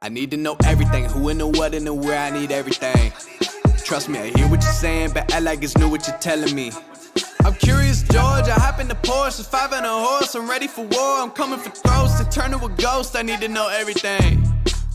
I need to know everything, who and the what and the where, I need everything. Trust me, I hear what you're saying, but act like it's new what you're telling me. I'm curious, George, I hop in the Porsche, 5 and a horse, I'm ready for war, I'm coming for throats, to turn to a ghost, I need to know everything.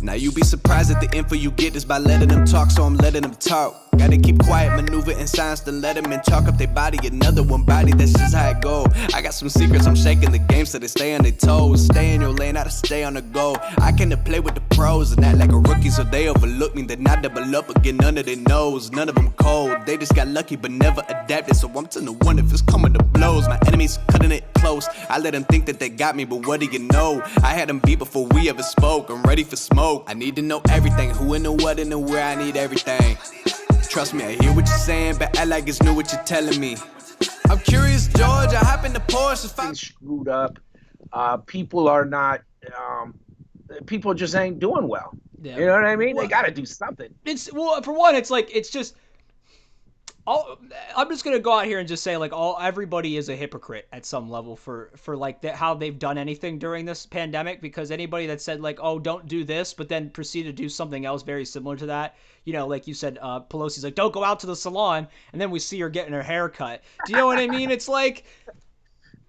Now you be surprised at the info you get is by letting them talk, so I'm letting them talk. Gotta keep quiet, maneuver in silence, then let them in, talk up their body, another one body, that's just how it go. I got some secrets, I'm shaking the game so they stay on their toes. Stay in your lane, I to stay on the go. I can play with the pros and act like a rookie, so they overlook me, then I double up again, none of their knows. None of them cold, they just got lucky but never adapted, so I'm to the one if it's coming to blows. My enemies cutting it close, I let them think that they got me, but what do you know? I had them beat before we ever spoke, I'm ready for smoke. I need to know everything, who and the what and the where, I need everything. Trust me, I hear what you're saying, but act like it's new what you're telling me. I'm curious, George, I hop in the Porsche. Things screwed up. People are not. People just ain't doing well. Yeah. You know what I mean? Well, they got to do something. It's well, for one, it's like it's just. I'm just gonna go out here and just say like everybody is a hypocrite at some level for like how they've done anything during this pandemic, because anybody that said like, oh, don't do this, but then proceed to do something else very similar to that, you know, like you said, Pelosi's like, don't go out to the salon, and then we see her getting her hair cut. Do you know what I mean? It's like,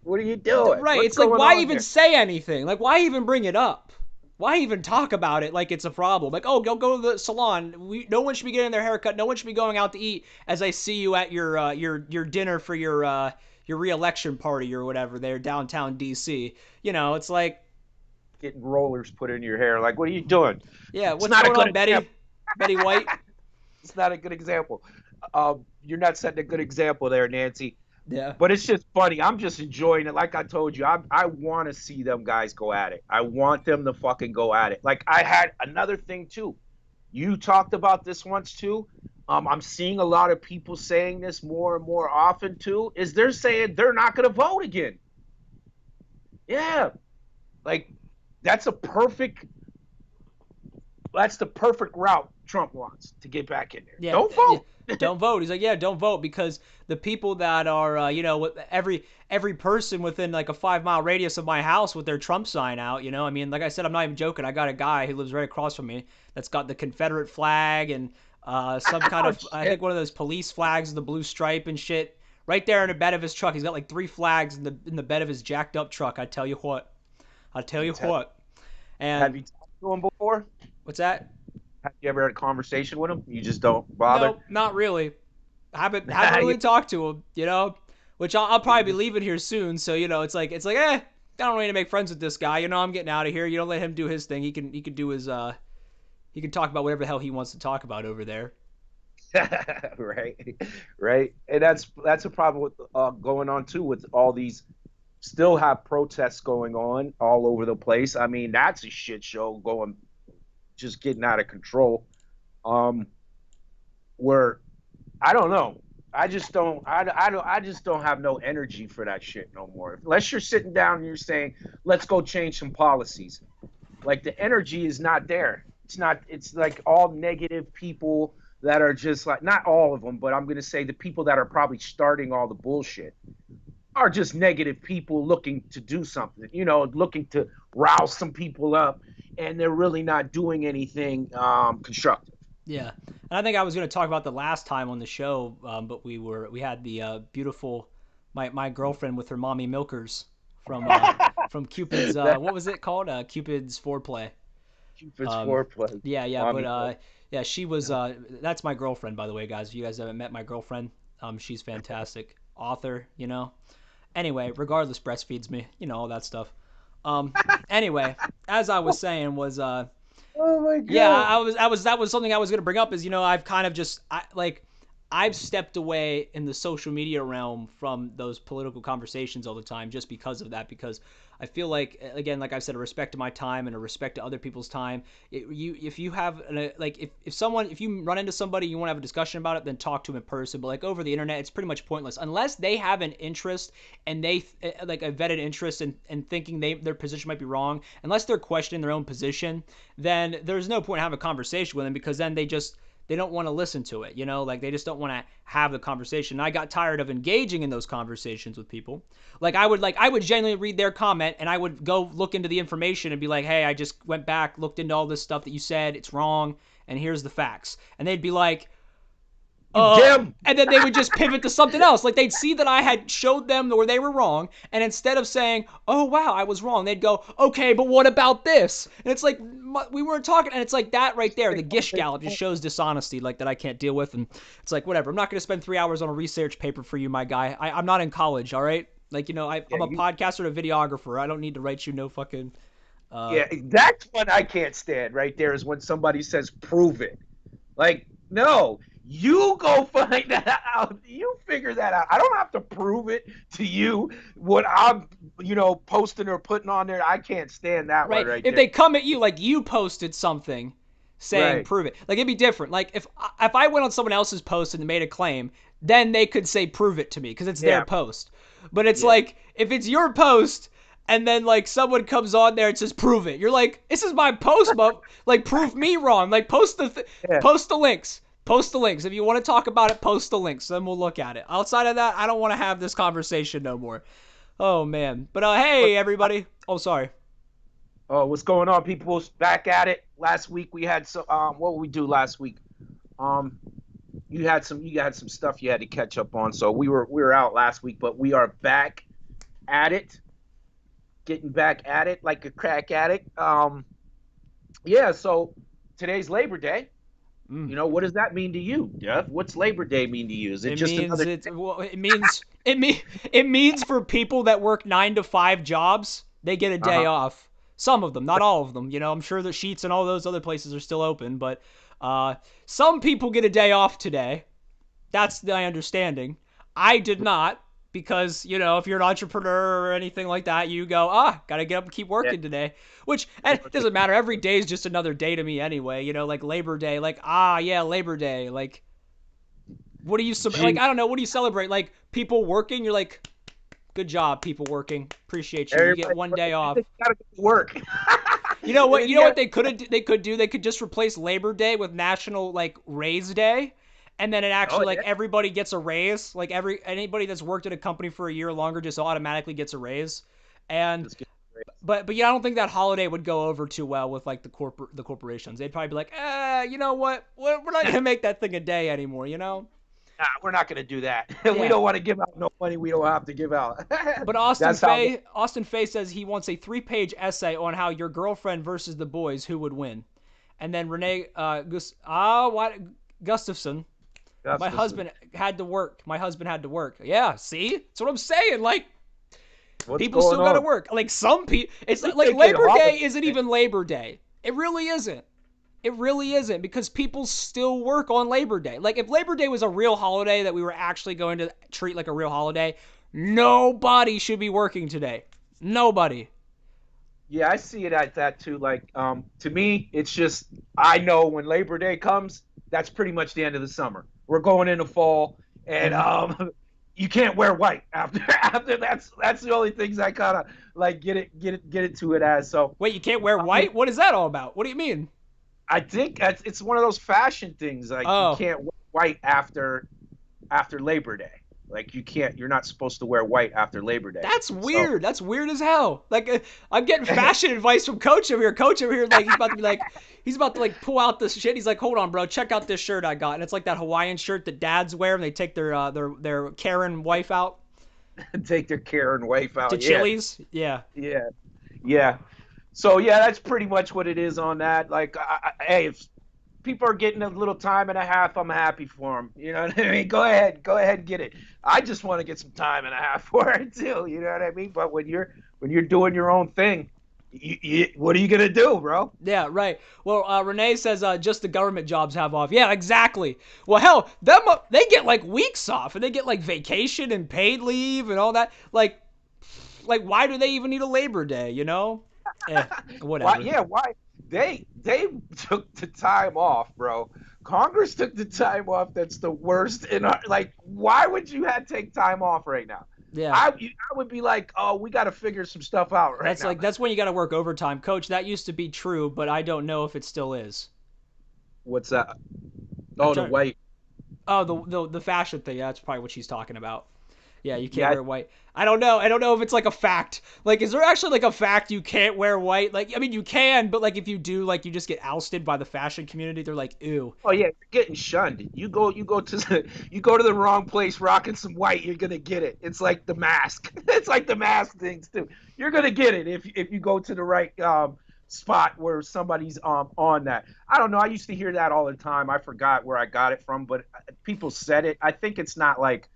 what are you doing? Right? What's it's like, why even there? say anything? Like, why even bring it up? Why even talk about it like it's a problem? Like, oh, go to the salon. No one should be getting their hair cut. No one should be going out to eat as I see you at your dinner for your re-election party or whatever there downtown DC. You know, it's like getting rollers put in your hair. Like, what are you doing? Yeah, what's going on, Betty? Betty White? It's not a good example. You're not setting a good example there, Nancy. Yeah. But it's just funny. I'm just enjoying it. Like I told you, I want to see them guys go at it. I want them to fucking go at it. Like I had another thing too. You talked about this once too. I'm seeing a lot of people saying this more and more often too. Is they're saying they're not going to vote again. Yeah, like that's the perfect route Trump wants to get back in there. Yeah, don't vote. Don't vote. He's like, yeah, don't vote, because the people that are, every person within like a 5-mile radius of my house with their Trump sign out, you know, I mean, like I said, I'm not even joking. I got a guy who lives right across from me that's got the Confederate flag and some kind of, I think one of those police flags with the blue stripe and shit right there in the bed of his truck. He's got like 3 flags in the bed of his jacked up truck. I tell you what. And have you talked to him before? What's that? Have you ever had a conversation with him? You just don't bother? No, not really. I haven't really talked to him, you know, which I'll probably be leaving here soon. So, you know, it's like, I don't really need to make friends with this guy. You know, I'm getting out of here. You don't let him do his thing. He can do his, he can talk about whatever the hell he wants to talk about over there. Right. And that's a problem with going on too, with all these still have protests going on all over the place. I mean, that's a shit show going, just getting out of control. Where I don't know. I just don't have no energy for that shit no more. Unless you're sitting down and you're saying, let's go change some policies. Like the energy is not there. It's like all negative people that are just like, not all of them, but I'm going to say the people that are probably starting all the bullshit are just negative people looking to do something, you know, looking to rouse some people up, and they're really not doing anything constructive. Yeah, and I think I was going to talk about the last time on the show, but we had the beautiful my girlfriend with her mommy milkers from Cupid's what was it called? Cupid's foreplay. Cupid's foreplay. Yeah, but yeah, she was that's my girlfriend, by the way, guys. If you guys haven't met my girlfriend, she's fantastic. Author, you know. Anyway, regardless, breastfeeds me, you know, all that stuff. Anyway, as I was saying was oh my god. Yeah, that was something I was going to bring up is, you know, I've kind of just I've stepped away in the social media realm from those political conversations all the time just because of that, because I feel like, again, like I've said, a respect to my time and a respect to other people's time. If you have if you run into somebody, you want to have a discussion about it, then talk to them in person. But like over the internet, it's pretty much pointless unless they have an interest and they like a vetted interest in thinking their position might be wrong. Unless they're questioning their own position, then there's no point in having a conversation with them, because then they don't want to listen to it, you know, like they just don't want to have the conversation. And I got tired of engaging in those conversations with people. Like I would genuinely read their comment and I would go look into the information and be like, hey, I just went back, looked into all this stuff that you said, it's wrong, and here's the facts. And they'd be like, and then they would just pivot to something else. Like they'd see that I had showed them where they were wrong, and instead of saying, "Oh wow, I was wrong," they'd go, "Okay, but what about this?" And it's like we weren't talking, and it's like that right there. The gish gallop just shows dishonesty, like that I can't deal with, and it's like whatever. I'm not going to spend 3 hours on a research paper for you, my guy. I'm not in college, all right? Like I'm a podcaster and a videographer. I don't need to write you no fucking. Yeah, that's what I can't stand right there is when somebody says prove it. Like, no, you go find that out. You figure that out. I don't have to prove it to you what I'm, posting or putting on there. I can't stand that one right there. If they come at you like you posted something saying prove it, like it'd be different. Like if I went on someone else's post and made a claim, then they could say prove it to me because it's their post. But it's like if it's your post and then like someone comes on there and says prove it, you're like, this is my post, but like prove me wrong. Like post the links. Post the links. If you want to talk about it, post the links. Then we'll look at it. Outside of that, I don't want to have this conversation no more. Oh, man. But hey, everybody. Oh, sorry. Oh, what's going on, people? Back at it. Last week we had some. What did we do last week? You had some stuff you had to catch up on. So we were out last week, but we are back at it. Getting back at it like a crack addict. Yeah. So today's Labor Day. What does that mean to you, Jeff? What's Labor Day mean to you? Is it just another? It means for people that work 9 to 5 jobs, they get a day off. Some of them, not all of them. I'm sure the Sheets and all those other places are still open, but some people get a day off today. That's my understanding. I did not because, if you're an entrepreneur or anything like that, you go, gotta get up and keep working today. Which, and it doesn't matter. Every day is just another day to me anyway. Like Labor Day, like, Labor Day. Like, what do you, like, I don't know, what do you celebrate? Like, people working? You're like, good job, people working. Appreciate you. You get one day off. Gotta go to work. You know what they could do? They could just replace Labor Day with National, like, Raise Day. And then it actually, everybody gets a raise. Like, anybody that's worked at a company for a year or longer just automatically gets a raise. And, but I don't think that holiday would go over too well with, like, the corporations. They'd probably be like, you know what? We're not going to make that thing a day anymore, Nah, we're not going to do that. We don't want to give out no money we don't have to give out. But Austin Faye says he wants a 3-page essay on how your girlfriend versus the boys, who would win. And then Renee Gustafson. My husband had to work. Yeah, see? That's what I'm saying. Like, people still got to work. Like, some people, it's like Labor Day isn't even Labor Day. It really isn't. It really isn't because people still work on Labor Day. Like, if Labor Day was a real holiday that we were actually going to treat like a real holiday, nobody should be working today. Nobody. Yeah, I see it at that too. Like, to me, it's just, I know when Labor Day comes, that's pretty much the end of the summer. We're going into fall, and you can't wear white after that's the only things I kind of like get it to it as. So wait, you can't wear white? What is that all about? What do you mean? I think it's one of those fashion things. Like you can't wear white after Labor Day. Like you're not supposed to wear white after Labor Day. That's weird. That's weird as hell. Like I'm getting fashion advice from Coach over here. Coach over here, like he's about to pull out this shit. He's like, hold on, bro, check out this shirt I got, and it's like that Hawaiian shirt that dads wear when they take their Karen wife out. Take their Karen wife out to Chili's. Yeah. So yeah, that's pretty much what it is on that. Like, hey, if people are getting a little time and a half, I'm happy for them. You know what I mean? Go ahead and get it. I just want to get some time and a half for it too. You know what I mean? But when you're doing your own thing, what are you gonna do, bro? Yeah, right. Well, Renee says just the government jobs have off. Yeah, exactly. Well, hell, they get like weeks off, and they get like vacation and paid leave and all that. Like why do they even need a Labor Day? Whatever. Why? They took the time off, bro. Congress took the time off. That's the worst in our, why would you have to take time off right now? Yeah. I would be like, oh, we got to figure some stuff out right now. That's when you got to work overtime. Coach, that used to be true, but I don't know if it still is. What's that? Oh, the white. Oh, the fashion thing. Yeah, that's probably what she's talking about. Yeah, you can't Yeah, wear white. I don't know. I don't know if it's like a fact. Like, is there actually like a fact you can't wear white? Like, I mean, you can, but like if you do, like you just get ousted by the fashion community. They're like, ew. oh yeah, you're getting shunned. You go to the wrong place rocking some white, you're gonna get it. It's like the mask. It's like the mask things too. You're gonna get it if you go to the right spot where somebody's on that. I don't know. I used to hear that all the time. I forgot where I got it from, but people said it. I think it's not like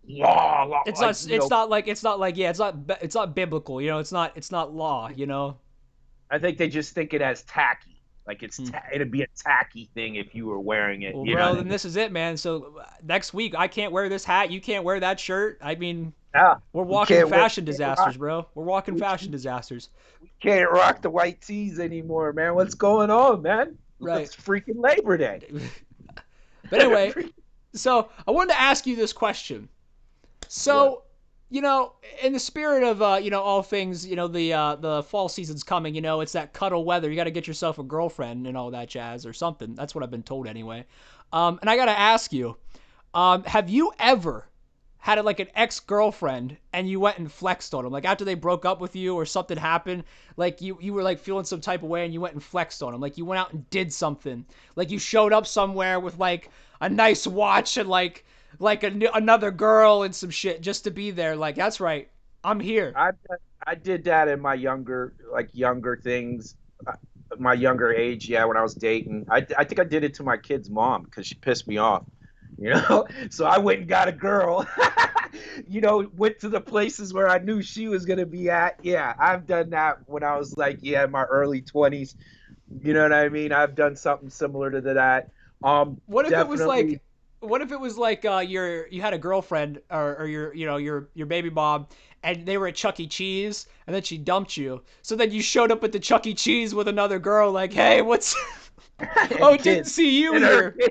law It's like not. It's not like. It's not like. Yeah. It's not. It's not biblical. You know. It's not. It's not law. You know. I think they just think it as tacky. Like Hmm. it'd be a tacky thing if you were wearing it. Well, You know bro, what I then mean? this is it, man. So next week I can't wear this hat. You can't wear that shirt. I mean, Yeah, we're we walking can't wear, fashion we can't rock, disasters, bro. We're walking we, fashion disasters. we can't rock the white tees anymore, man. What's going on, man? Right. It's freaking Labor Day. But anyway, so I wanted to ask you this question. What? So, you know, in the spirit of all things, the fall season's coming. You know, it's that cuddle weather. You got to get yourself a girlfriend and all that jazz or something. That's what I've been told anyway. And I got to ask you, have you ever had like an ex-girlfriend and you went and flexed on them, like after they broke up with you or something happened, like you were like feeling some type of way and you went and flexed on them, like you went out and did something, like you showed up somewhere with like a nice watch and another girl and some shit just to be there, like that's right, I'm here. I I did that in my younger things, uh, my younger age. Yeah, when I was dating, I think I did it to my kid's mom because she pissed me off. You know, so I went and got a girl. Went to the places where I knew she was gonna be at. Yeah, I've done that when I was like, yeah, in my early 20s. You know what I mean? I've done something similar to that. What if it was Definitely. like what if it was like you had a girlfriend or your baby mom and they were at Chuck E. Cheese and then she dumped you. So then you showed up at the Chuck E. Cheese with another girl like, "Hey, what's Oh, And didn't kids, see you and her here."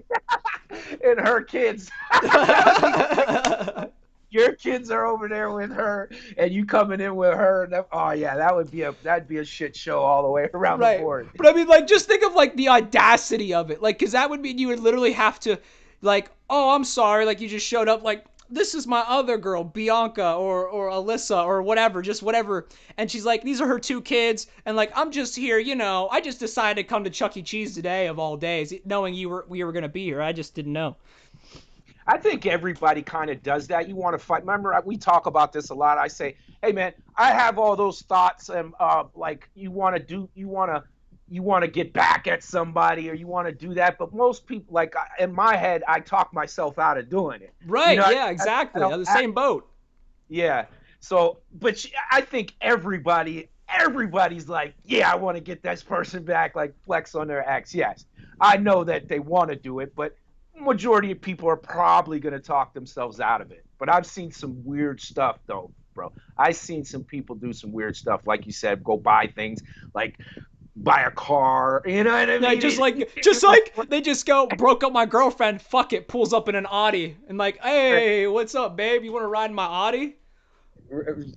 and her kids. Your kids are over there with her, and you coming in with her. Oh yeah, that'd be a shit show all the way around the Right. board. But I mean, like, just think of like the audacity of it. Like, because that would mean you would literally have to, like, oh, I'm sorry. Like, you just showed up, like, this is my other girl, Bianca or Alyssa or whatever, just whatever. And she's like, these are her two kids. And like, I'm just here, I just decided to come to Chuck E. Cheese today of all days, knowing we were going to be here. I just didn't know. I think everybody kind of does that. You want to fight. Remember, we talk about this a lot. I say, hey man, I have all those thoughts, and like you want to get back at somebody, or you want to do that. But most people, like in my head, I talk myself out of doing it. You Right. know, Yeah, I exactly. don't On the act. same boat. Yeah. So, but I think everybody's like, yeah, I want to get this person back, like flex on their ex. Yes, I know that they want to do it, but majority of people are probably going to talk themselves out of it. But I've seen some weird stuff though, bro. I've seen some people do some weird stuff, like you said, go buy things, like buy a car. You know what I Yeah, mean? just like they just go broke up my girlfriend. Fuck it, pulls up in an Audi and like, hey, what's up, babe? You want to ride in my Audi?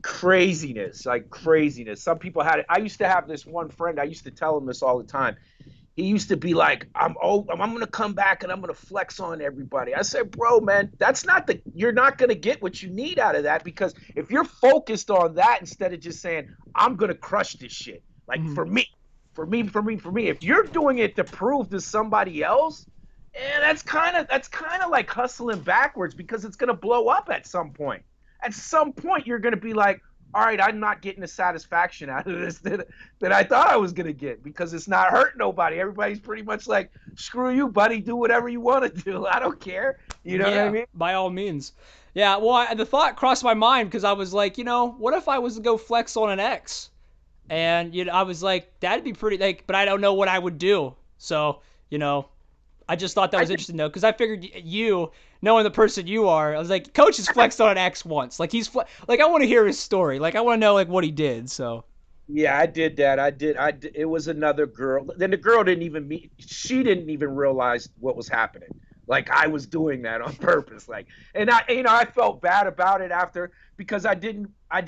Craziness, like craziness. Some people had it. I used to have this one friend. I used to tell him this all the time. He used to be like, I'm gonna come back and I'm gonna flex on everybody. I said, bro, man, you're not gonna get what you need out of that, because if you're focused on that instead of just saying, I'm gonna crush this shit, like Mhm. for me, if you're doing it to prove to somebody else, that's kind of like hustling backwards, because it's gonna blow up at some point. At some point, you're gonna be like, all right, I'm not getting the satisfaction out of this that I thought I was gonna get, because it's not hurting nobody. Everybody's pretty much like, screw you, buddy, do whatever you want to do. I don't care. You know what I Yeah, mean? by all means. Yeah, well, the thought crossed my mind because I was like, what if I was to go flex on an ex? And I was like, that'd be pretty like, but I don't know what I would do. So, you know, I just thought that I was think interesting though, because I figured you, knowing the person you are, I was like, Coach has flexed on an ex once. Like like I want to hear his story. Like I want to know like what he did. So Yeah, I did that. I did. It was another girl. Then the girl didn't even meet. She didn't even realize what was happening. Like I was doing that on purpose. Like, and I felt bad about it after, because I didn't. I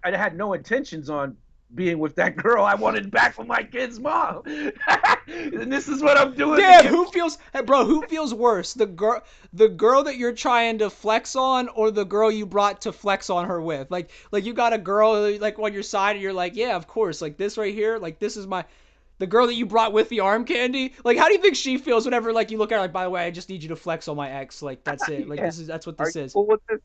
had no intentions on being with that girl. I wanted back with my kid's mom. And this is what I'm doing. Damn, who feels worse? The girl that you're trying to flex on, or the girl you brought to flex on her with? Like you got a girl like on your side and you're like, yeah, of course, like this right here, like this is the girl that you brought with the arm candy. Like, how do you think she feels whenever like you look at her like, by the way, I just need you to flex on my ex. Like that's it. Like Yeah. that's what Are this you is. cool with this?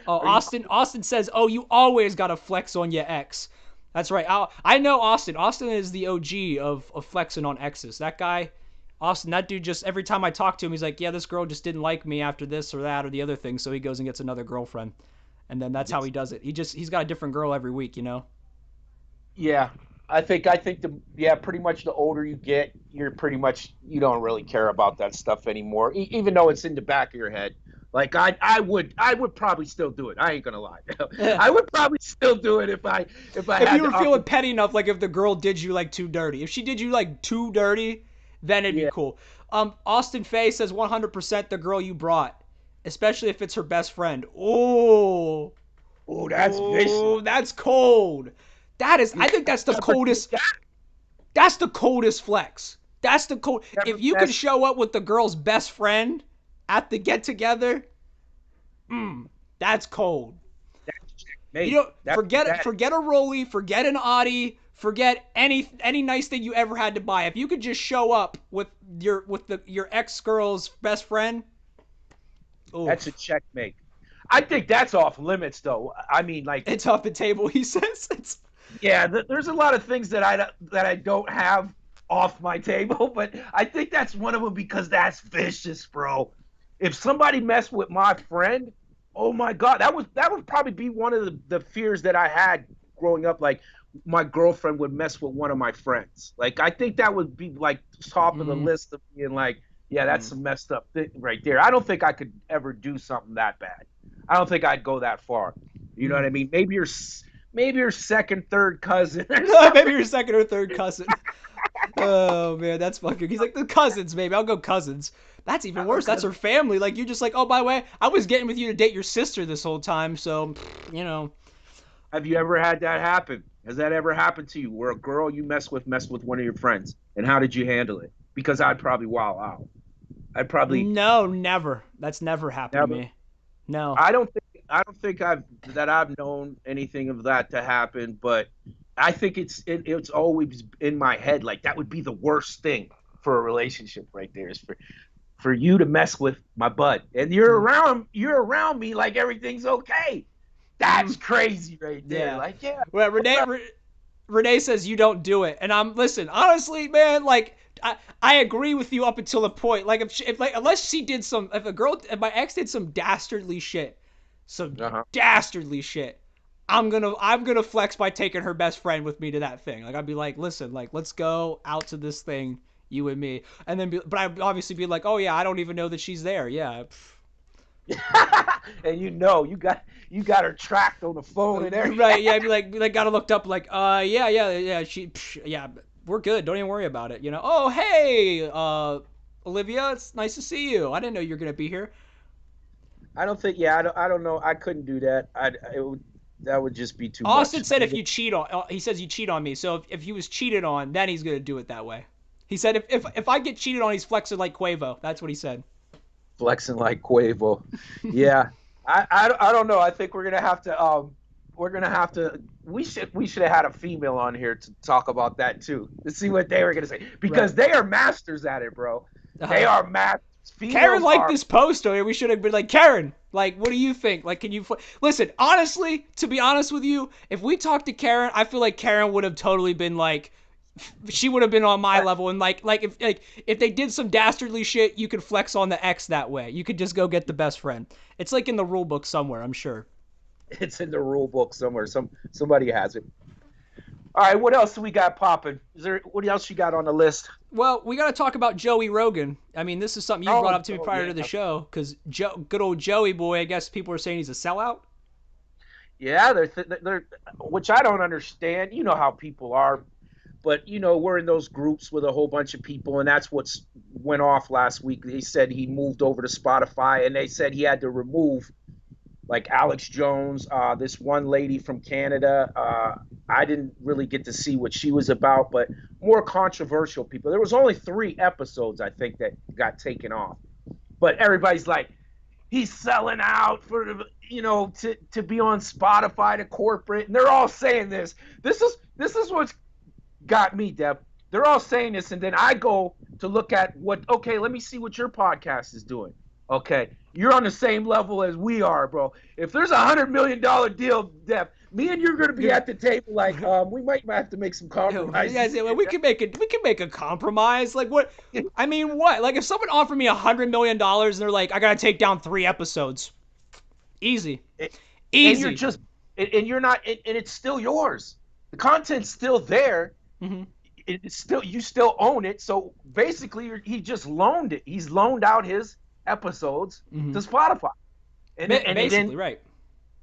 Oh, Are you Austin says, oh, you always gotta flex on your ex. That's right. I know Austin. Austin is the OG of flexing on exes. That guy, Austin, that dude just, every time I talk to him, he's like, yeah, this girl just didn't like me after this or that or the other thing. So he goes and gets another girlfriend. And then that's how he does it. He's got a different girl every week, you know? Yeah, I think pretty much the older you get, you're pretty much you don't really care about that stuff anymore, even though it's in the back of your head. Like I would probably still do it. I ain't gonna lie. Yeah. I would probably still do it if I If had you the were feeling petty enough, like if the girl did you like too dirty. If she did you like too dirty, then it'd be Yeah. cool. Austin Faye says 100% the girl you brought, especially if it's her best friend. Oh. Oh, that's vicious. Oh, that's cold. That is. You I think that's the never did coldest. that. That's the coldest flex. That's the cold. Never If you could messed- show up with the girl's best friend at the get together, that's cold. Mate, You know, that's forget that. a Rolly, forget an Audi, forget any nice thing you ever had to buy. If you could just show up with your ex girl's best friend, oh, That's a checkmate. I think that's off limits, though. I mean, like, it's off the table. He says it's. yeah, there's a lot of things that I don't have off my table, but I think that's one of them because that's vicious, bro. If somebody messed with my friend, oh my god, that would probably be one of the fears that I had growing up. Like my girlfriend would mess with one of my friends. Like I think that would be like top of the list of being like, yeah, that's some messed up thing right there. I don't think I could ever do something that bad. I don't think I'd go that far. You know what I mean? Maybe your second, third cousin. Maybe your second or third cousin. Oh man, that's fucking. He's like the cousins, maybe. I'll go cousins. That's even worse. That's her family. Like you just like, oh, by the way, I was getting with you to date your sister this whole time, so you know. Have you ever had that happen? Has that ever happened to you where a girl you messed with one of your friends? And how did you handle it? Because I'd probably wow out. I'd probably No, never. That's never happened to never. me. No. I don't think I've known anything of that to happen, but I think it's always in my head like that would be the worst thing for a relationship right there is for you to mess with my bud and you're around me like everything's okay. That's crazy right there. Yeah. Like yeah. Well, Renee says you don't do it, and listen. Honestly, man, like I agree with you up until a point. Like if like unless she did some, if my ex did some dastardly shit, Uh-huh. I'm gonna flex by taking her best friend with me to that thing. Like I'd be like, listen, like let's go out to this thing, you and me, and then but I'd obviously be like, oh yeah, I don't even know that she's there. Yeah. And you got her tracked on the phone and everything. Right, yeah, I'd be like, got it looked up, like, yeah, yeah, we're good, don't even worry about it, you know. Oh, hey, Olivia, it's nice to see you. I didn't know you were gonna be here. I don't think. Yeah, I don't know. I couldn't do that. That would just be too Austin much. said if you cheat on, he says you cheat on me, so if he was cheated on, then he's gonna do it that way. He said if I get cheated on, he's flexing like Quavo. That's what he said. Flexing like Quavo. Yeah, I don't know. I think we should have had a female on here to talk about that too to see what they were gonna say because they are masters at it, bro. They are masters. Karen liked are, this post, or we should have been like, Karen, like, what do you think? Like, can you listen? Honestly, to be honest with you, if we talked to Karen, I feel like Karen would have totally been like, she would have been on my level, and like if they did some dastardly shit, you could flex on the ex that way. You could just go get the best friend. It's like in the rule book somewhere, I'm sure. It's in the rule book somewhere. Somebody has it. All right, what else do we got popping? What else you got on the list? Well, we got to talk about Joey Rogan. I mean, this is something you brought up to me prior to the show, because good old Joey boy, I guess people are saying he's a sellout. Yeah, they're which I don't understand. You know how people are, but we're in those groups with a whole bunch of people, and that's what's went off last week. They said he moved over to Spotify, and they said he had to remove like Alex Jones, this one lady from Canada. I didn't really get to see what she was about, but more controversial people. There was only 3 episodes, I think, that got taken off. But everybody's like, he's selling out for, to be on Spotify to corporate, and they're all saying this. This is what's got me, Deb. They're all saying this, and then I go to look at what. Okay, let me see what your podcast is doing. Okay, you're on the same level as we are, bro. If there's $100 million deal, Deb, me and you're gonna be at the table. Like, we might have to make some compromises. Yeah, well, we can make it. We can make a compromise. Like what? I mean, what? Like if someone offered me $100 million and they're like, I gotta take down 3 episodes. Easy. Easy. And you're just, and you're not, and it's still yours. The content's still there. Mm-hmm. It's still, you still own it. So basically, he just loaned it. He's loaned out his episodes to Spotify. And basically, then, right.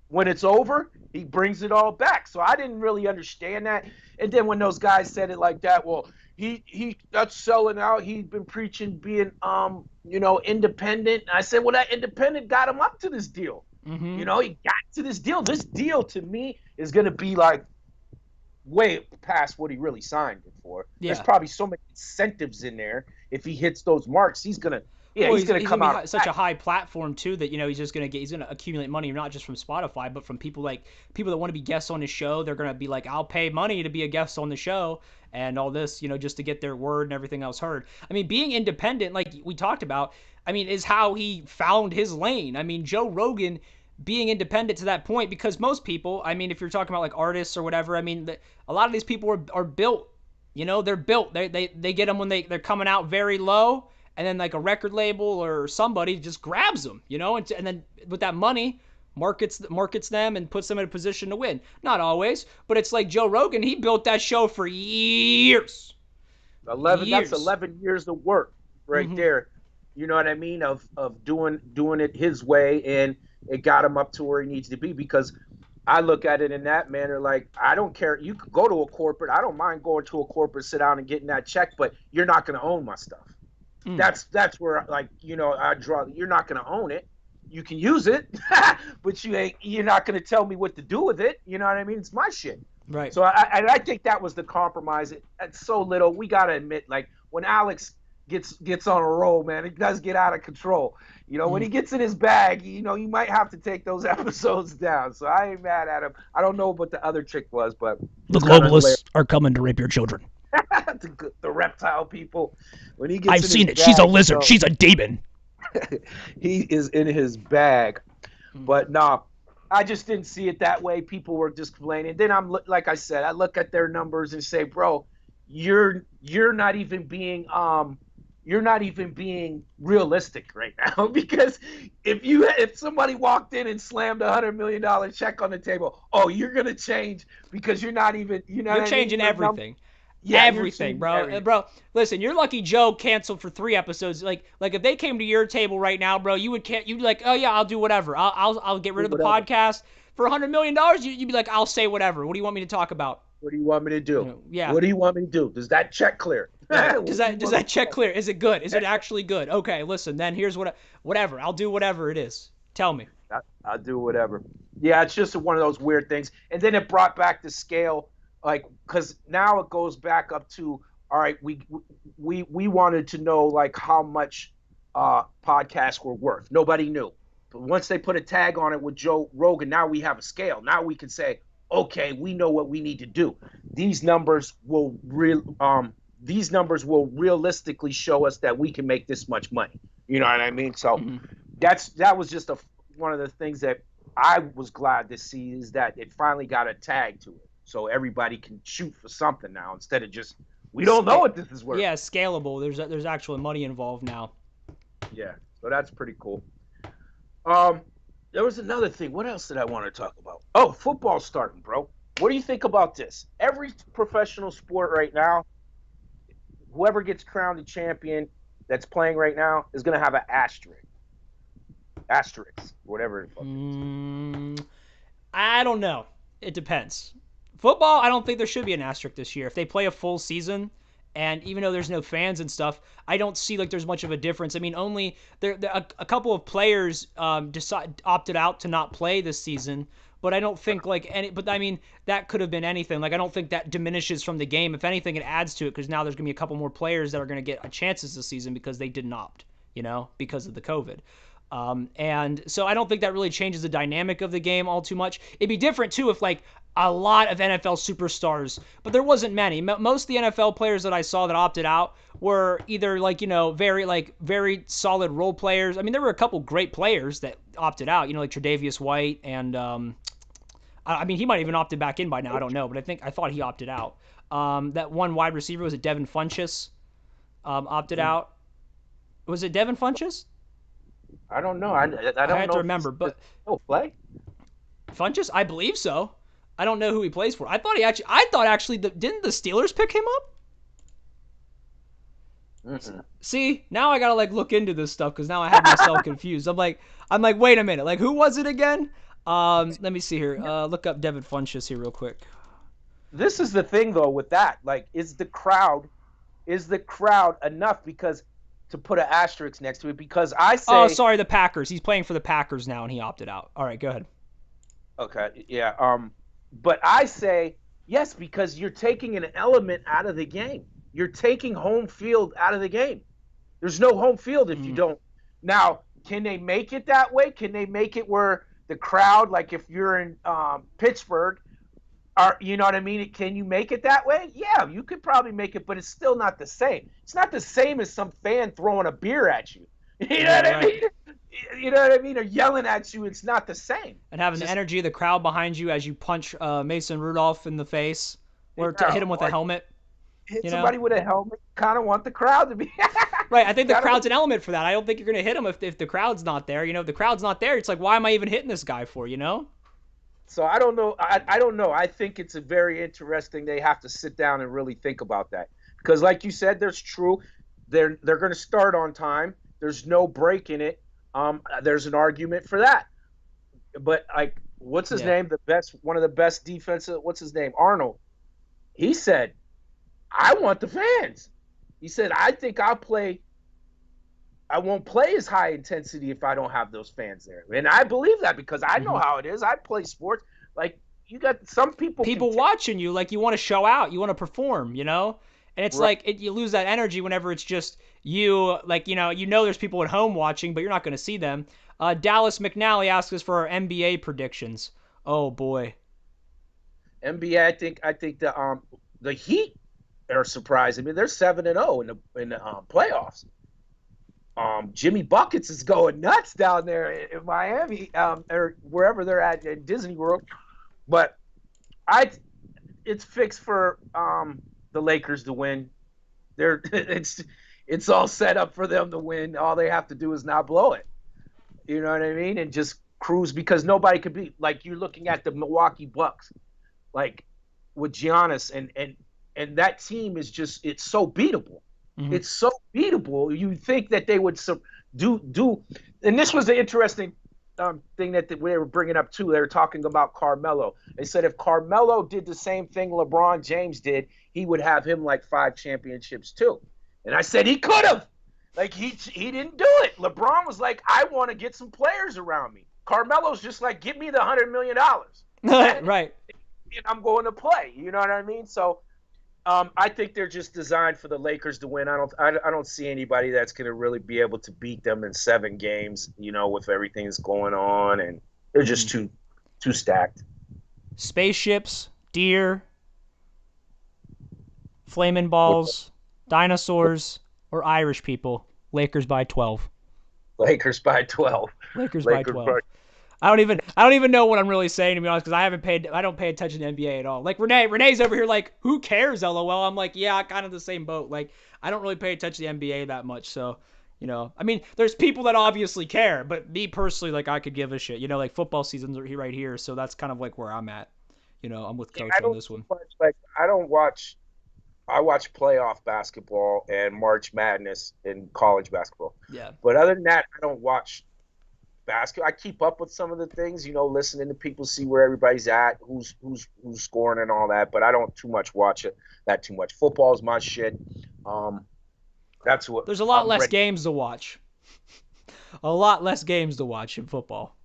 When it's over, he brings it all back. So I didn't really understand that. And then when those guys said it like that, well, he that's selling out. He's been preaching being independent. And I said, well, that independent got him up to this deal. Mm-hmm. He got to this deal. This deal to me is going to be like way past what he really signed it for. Yeah. There's probably so many incentives in there. If he hits those marks, he's gonna come out such a high platform too that he's gonna accumulate money not just from Spotify but from people that want to be guests on his show. They're gonna be like, I'll pay money to be a guest on the show and all this, just to get their word and everything else heard. I mean, being independent, like we talked about, I mean, is how he found his lane. I mean, Joe Rogan being independent to that point, because most people, I mean, if you're talking about like artists or whatever, I mean, a lot of these people are built, they're built. They get them when they're coming out very low, and then like a record label or somebody just grabs them, and then with that money markets them and puts them in a position to win. Not always, but it's like Joe Rogan. He built that show for years. 11. That's 11 years of work right there. You know what I mean? Of doing it his way, and it got him up to where he needs to be. Because I look at it in that manner, like, I don't care. You could go to a corporate. I don't mind going to a corporate, sit down and getting that check, but you're not going to own my stuff. That's where, like, I draw. You're not going to own it. You can use it, but you're not going to tell me what to do with it. You know what I mean? It's my shit. Right. So I think that was the compromise. It's so little. We got to admit, like, when Alex gets on a roll, man, it does get out of control. When he gets in his bag, you might have to take those episodes down. So I ain't mad at him. I don't know what the other chick was, but the globalists are coming to rape your children. the reptile people. When he gets, I've seen it. She's a lizard. She's a demon. He is in his bag. But no, I just didn't see it that way. People were just complaining. Then like I said, I look at their numbers and say, bro, you're not even being realistic right now. Because if somebody walked in and slammed $100 million check on the table, you're gonna change because you're not even, you're changing everything. Yeah, everything, bro. Everything. Bro, listen, you're lucky Joe canceled for 3 episodes. Like if they came to your table right now, bro, you'd be like, oh yeah, I'll do whatever. I'll get rid of the podcast for $100 million. You'd be like, I'll say whatever. What do you want me to talk about? What do you want me to do? Yeah. What do you want me to do? Does that check clear? Does that check clear? Is it good? Is it actually good? Okay, listen. Then here's whatever. I'll do whatever it is. Tell me. I'll do whatever. Yeah, it's just one of those weird things. And then it brought back the scale, like, because now it goes back up to, all right, we wanted to know, like, how much podcasts were worth. Nobody knew. But once they put a tag on it with Joe Rogan, now we have a scale. Now we can say, okay, we know what we need to do. These numbers will realistically show us that we can make this much money. You know what I mean? So that was just one of the things that I was glad to see, is that it finally got a tag to it. So everybody can shoot for something now, instead of just, we don't know what this is worth. Yeah, scalable. There's actual money involved now. Yeah, so that's pretty cool. There was another thing. What else did I want to talk about? Oh, football's starting, bro. What do you think about this? Every professional sport right now, whoever gets crowned a champion that's playing right now is going to have an asterisk, whatever it is. I don't know. It depends. Football, I don't think there should be an asterisk this year. If they play a full season And even though there's no fans and stuff, I don't see like there's much of a difference. I mean, only a couple of players opted out to not play this season, but I don't think like any. But I mean, that could have been anything. Like I don't think that diminishes from the game. If anything, it adds to it because now there's gonna be a couple more players that are gonna get chances this season because they didn't opt, because of the COVID. And so I don't think that really changes the dynamic of the game all too much. It'd be different too if like a lot of NFL superstars, but there wasn't many. Most of the NFL players that I saw that opted out were either like, very solid role players. I mean, there were a couple great players that opted out, like Tre'Davious White and I mean, he might have even opted back in by now. I don't know, but I thought he opted out. That one wide receiver was it Devin Funchess opted out. Was it Devin Funchess? I don't know. I don't I had know to remember, but play. Funchess, I believe so. I don't know who he plays for. I thought actually, didn't the Steelers pick him up? See, now I gotta like look into this stuff because now I have myself confused. I'm like, wait a minute, like who was it again? Let me see here. Look up Devin Funchess here real quick. This is the thing though with that. Like, is the crowd enough to put an asterisk next to it? Because I say, oh, sorry, the Packers. He's playing for the Packers now, and he opted out. All right, go ahead. Okay, yeah. But I say yes because you're taking an element out of the game. You're taking home field out of the game. There's no home field if you don't. Now, can they make it that way? Can they make it where the crowd, like if you're in Pittsburgh, you know what I mean? Can you make it that way? Yeah, you could probably make it, but it's still not the same. It's not the same as some fan throwing a beer at you. You know what I mean? You know what I mean? Or yelling at you. It's not the same. And having the energy of the crowd behind you as you punch Mason Rudolph in the face or hit him with a helmet. Hit somebody with a helmet. Kind of want the crowd to be. Right. I think the crowd's an element for that. I don't think you're going to hit him if the crowd's not there. If the crowd's not there, it's like, why am I even hitting this guy for, So I don't know. I don't know. I think it's a very interesting. They have to sit down and really think about that because, like you said, there's true. They're going to start on time. There's no break in it. There's an argument for that. But like, what's his name? One of the best defensive. What's his name? Arnold. He said, "I want the fans." He said, "I think I won't play as high intensity if I don't have those fans there." And I believe that because I know how it is. I play sports. Like, you got some people watching you, like you want to show out, you want to perform, And it's right. like you lose that energy whenever it's just you, like, there's people at home watching, but you're not going to see them. Dallas McNally asks us for our NBA predictions. Oh boy. NBA, I think the Heat are surprising. I mean, they're 7-0 in the playoffs. Jimmy Buckets is going nuts down there in Miami, or wherever they're at in Disney World. But it's fixed for the Lakers to win. It's all set up for them to win. All they have to do is not blow it. You know what I mean? And just cruise because nobody could beat. Like you're looking at the Milwaukee Bucks, like with Giannis, and that team is just it's so beatable. Mm-hmm. It's so beatable. You think that they would do, and this was the interesting thing that they were bringing up too. They were talking about Carmelo. They said if Carmelo did the same thing LeBron James did, he would have him like 5 championships too. And I said he could have. Like he didn't do it. LeBron was like, I want to get some players around me. Carmelo's just like, give me the $100 million. Right. And I'm going to play. You know what I mean? So I think they're just designed for the Lakers to win. I don't see anybody that's going to really be able to beat them in 7 games, with everything that's going on, and they're just too stacked. Spaceships, deer, flaming balls, dinosaurs, or Irish people. Lakers by 12. Lakers by 12. Lakers by 12. I don't even know what I'm really saying, to be honest, because I don't pay attention to NBA at all. Like Renee's over here like, who cares, LOL? I'm like, yeah, kind of the same boat. Like, I don't really pay attention to the NBA that much, so, I mean, there's people that obviously care, but me personally, like, I could give a shit. Like, football seasons are right here, so that's kind of like where I'm at. I'm with Coach on this one. I watch playoff basketball and March Madness in college basketball. Yeah. But other than that, I don't watch basketball. I keep up with some of the things, listening to people, see where everybody's at, who's scoring and all that. But I don't too much watch it that too much. Football is my shit. That's what There's a lot I'm less ready. games to watch. A lot less games to watch in football.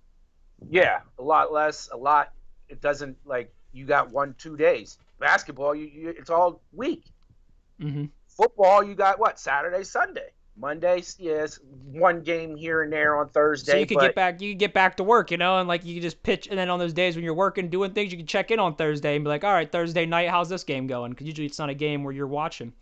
Yeah, a lot less. A lot. It doesn't like you got 1-2 days. Basketball, it's all week. Mm-hmm. Football, you got what? Saturday, Sunday. Monday, yes, one game here and there on So Thursday, you could but get back to work, and like you could just pitch, and then on those days when you're working, doing things, you can check in on Thursday and be like, all right, Thursday night, how's this game going? Because usually it's not a game where you're watching.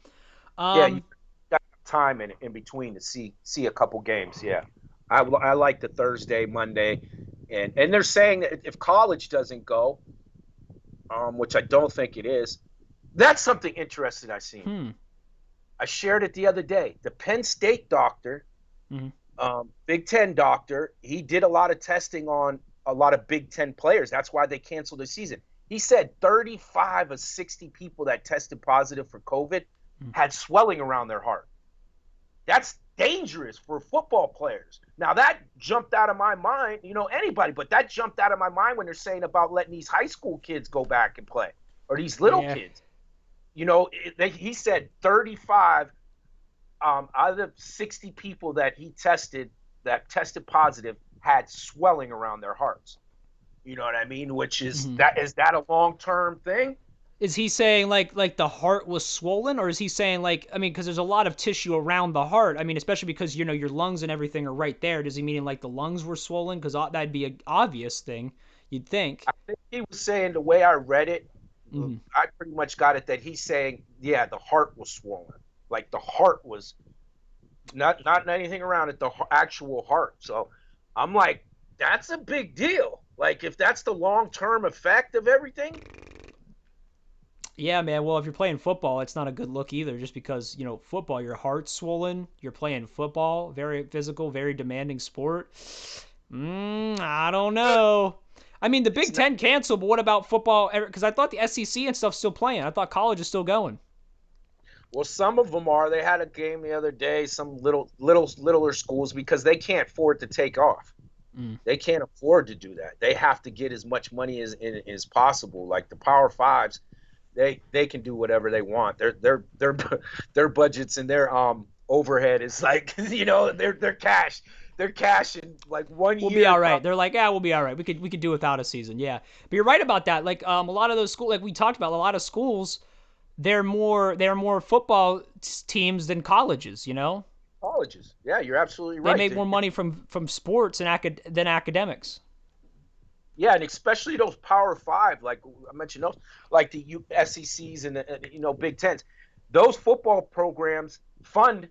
yeah, you got time in between to see a couple games. Yeah, I like the Thursday, Monday, and they're saying that if college doesn't go, which I don't think it is, that's something interesting I seen. I shared it the other day. The Penn State doctor, Big Ten doctor, he did a lot of testing on a lot of Big Ten players. That's why they canceled the season. He said 35 of 60 people that tested positive for COVID had swelling around their heart. That's dangerous for football players. Now, that jumped out of my mind, anybody, but that jumped out of my mind when they're saying about letting these high school kids go back and play, or these little kids. He said 35 out of the 60 people that he tested positive had swelling around their hearts. You know what I mean? Which is is that a long-term thing? Is he saying like the heart was swollen, or is he saying because there's a lot of tissue around the heart. I mean, especially because your lungs and everything are right there. Does he mean like the lungs were swollen? Because that'd be an obvious thing, you'd think. I think he was saying, the way I read it, I pretty much got it that he's saying, yeah, the heart was swollen. Like the heart was not anything around it, the actual heart. So I'm like, that's a big deal. Like if that's the long-term effect of everything. Yeah, man. Well, if you're playing football, it's not a good look either, just because, football, your heart's swollen. You're playing football, very physical, very demanding sport. I don't know. I mean, the Big Ten canceled, but what about football? Because I thought the SEC and stuff's still playing. I thought college is still going. Well, some of them are. They had a game the other day, some littler schools, because they can't afford to take off. They can't afford to do that. They have to get as much money as possible. Like the Power Fives, they can do whatever they want. Their budgets and their overhead is like they're cash. They're cashing like 1 year. We'll be all right. They're like, yeah, we'll be all right. We could do without a season. Yeah, but you're right about that. Like a lot of those schools, like we talked about, a lot of schools, they're more football teams than colleges. Colleges. Yeah, you're absolutely right. They make more money from sports than academics. Yeah, and especially those Power Five, like I mentioned, those like the SECs and the Big Tens. Those football programs fund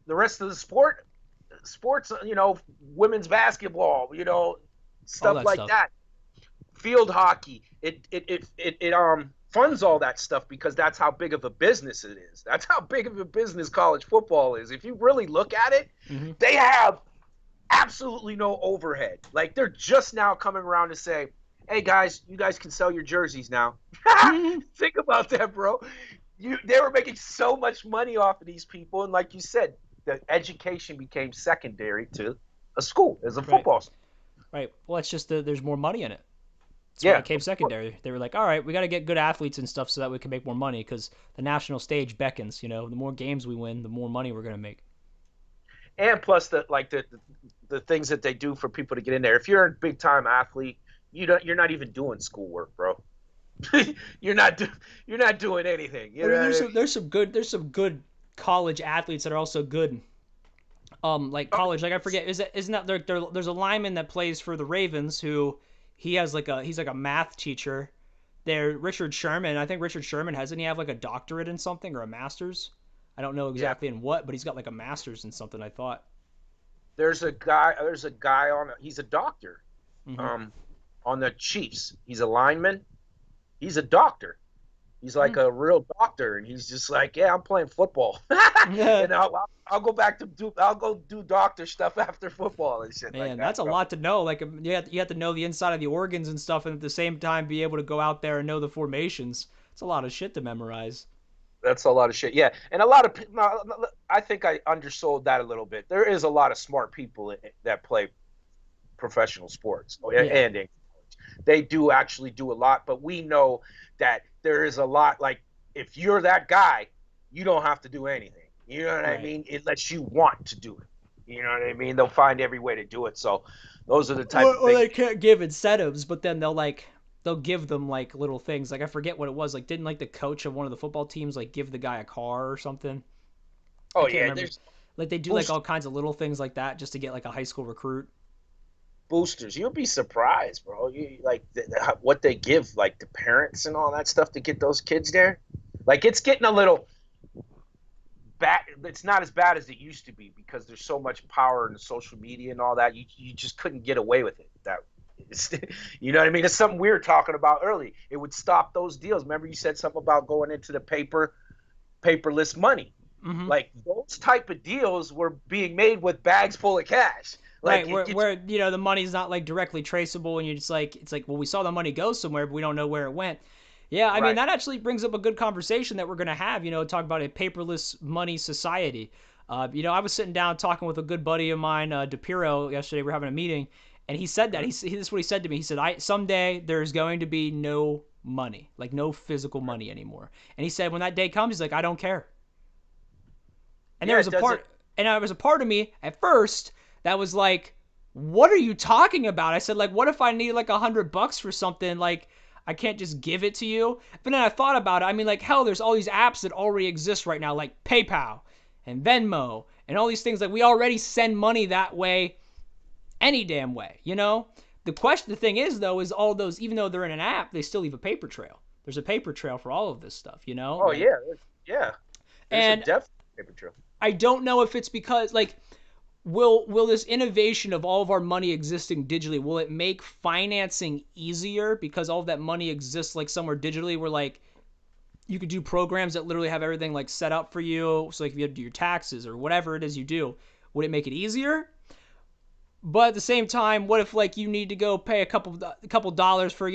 the rest of the sports, women's basketball, stuff like that. Field hockey. It funds all that stuff because that's how big of a business it is. That's how big of a business college football is. If you really look at it, they have absolutely no overhead. Like they're just now coming around to say, hey guys, you guys can sell your jerseys now. Think about that, bro. They were making so much money off of these people, and like you said, the education became secondary to a school as a football school. Right. Well, it's just there's more money in it. Yeah, it became secondary. They were like, all right, we got to get good athletes and stuff so that we can make more money because the national stage beckons. The more games we win, the more money we're gonna make. And plus the things that they do for people to get in there. If you're a big time athlete, you're not even doing schoolwork, bro. you're not doing anything. There's some good college athletes that are also good. Like college, like I forget, isn't that there's a lineman that plays for the Ravens who he's like a math teacher. Richard Sherman. I think Richard Sherman hasn't he have like a doctorate in something or a master's? I don't know exactly in what, but he's got like a master's in something, I thought. There's a guy he's a doctor on the Chiefs. He's a lineman. He's a doctor. He's like a real doctor, and he's just like, yeah, I'm playing football. And I'll go back to I'll go do doctor stuff after football and shit. Man, like that's a lot to know. Like you have to know the inside of the organs and stuff, and at the same time be able to go out there and know the formations. It's a lot of shit to memorize. That's a lot of shit. Yeah, and a lot of I think I undersold that a little bit. There is a lot of smart people that play professional sports and in college. They do actually do a lot, but we know that there is a lot. Like if you're that guy, you don't have to do anything. You know what I mean? Unless you want to do it. You know what I mean? They'll find every way to do it. So those are the type of Or things. they can't give incentives, but then they'll give them like little things. Like I forget what it was. Like didn't like the coach of one of the football teams like give the guy a car or something? I Oh can't yeah, remember. there's Like they do like all kinds of little things like that just to get like a high school recruit. boosters. You'll be surprised, bro. Like what they give, like the parents and all that stuff to get those kids there. Like it's getting a little bad. It's not as bad as it used to be because there's so much power in the social media and all that. You just couldn't get away with it. You know what I mean? It's something we were talking about early. It would stop those deals. Remember you said something about going into the paperless money. Mm-hmm. Like those type of deals were being made with bags full of cash. Like Right, where the money's not like directly traceable, and you're just like it's like well we saw the money go somewhere, but we don't know where it went. Yeah, I mean that actually brings up a good conversation that we're gonna have. Talk about a paperless money society. I was sitting down talking with a good buddy of mine, DePiro, yesterday. We're having a meeting, and he said that this is what he said to me. He said, "I someday there's going to be no money, like no physical money anymore." And he said when that day comes, he's like, "I don't care." And there was a part of me at first that was like, what are you talking about? I said, like, what if I need like $100 for something? Like, I can't just give it to you. But then I thought about it. I mean, like, hell, there's all these apps that already exist right now, like PayPal and Venmo and all these things. Like, we already send money that way any damn way, The thing is, though, is all those, even though they're in an app, they still leave a paper trail. There's a paper trail for all of this stuff, Oh yeah, yeah. There's and a definite paper trail. I don't know if it's because, like, will this innovation of all of our money existing digitally, will it make financing easier because all of that money exists like somewhere digitally where like you could do programs that literally have everything like set up for you. So like if you have to do your taxes or whatever it is you do, would it make it easier? But at the same time, what if like you need to go pay a couple dollars for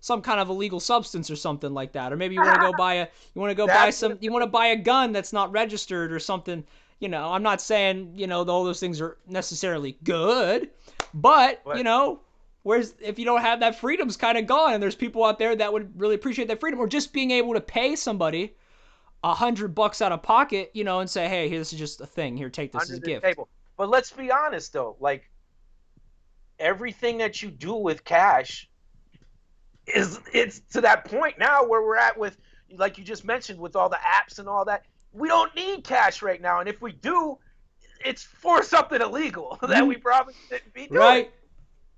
some kind of illegal substance or something like that, or maybe you want to go buy a gun that's not registered or something. I'm not saying all those things are necessarily good, but whereas if you don't have that, freedom's kind of gone, and there's people out there that would really appreciate that freedom, or just being able to pay somebody $100 out of pocket, and say, hey, this is just a thing. Here, take this as a gift. Table. But let's be honest though, like everything that you do with cash it's to that point now where we're at with, like you just mentioned, with all the apps and all that. We don't need cash right now, and if we do, it's for something illegal that we probably shouldn't be doing. Right.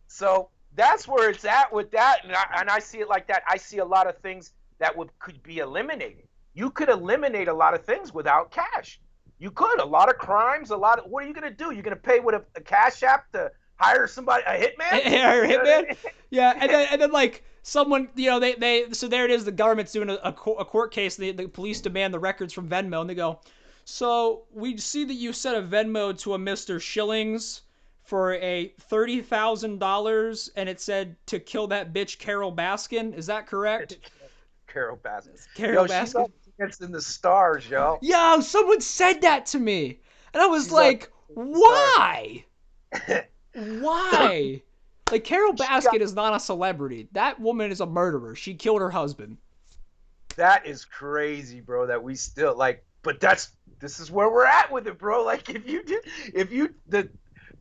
So that's where it's at with that, and I see it like that. I see a lot of things that could be eliminated. You could eliminate a lot of things without cash. You could. A lot of crimes, what are you going to do? You're going to pay with a cash app to hire somebody, a hitman? Hire a hitman? Yeah, and then like someone, so there it is, the government's doing a court case, the police demand the records from Venmo, and they go, so we see that you sent a Venmo to a Mr. Shillings for a $30,000, and it said to kill that bitch Carol Baskin. Is that correct? Carol Baskin. Carol Baskin. It's in the stars, yo. Yo, someone said that to me, and I was like, why? Why? Like, Carol Baskin is not a celebrity. That woman is a murderer. She killed her husband. That is crazy, bro, that we still, like, but this is where we're at with it, bro. Like,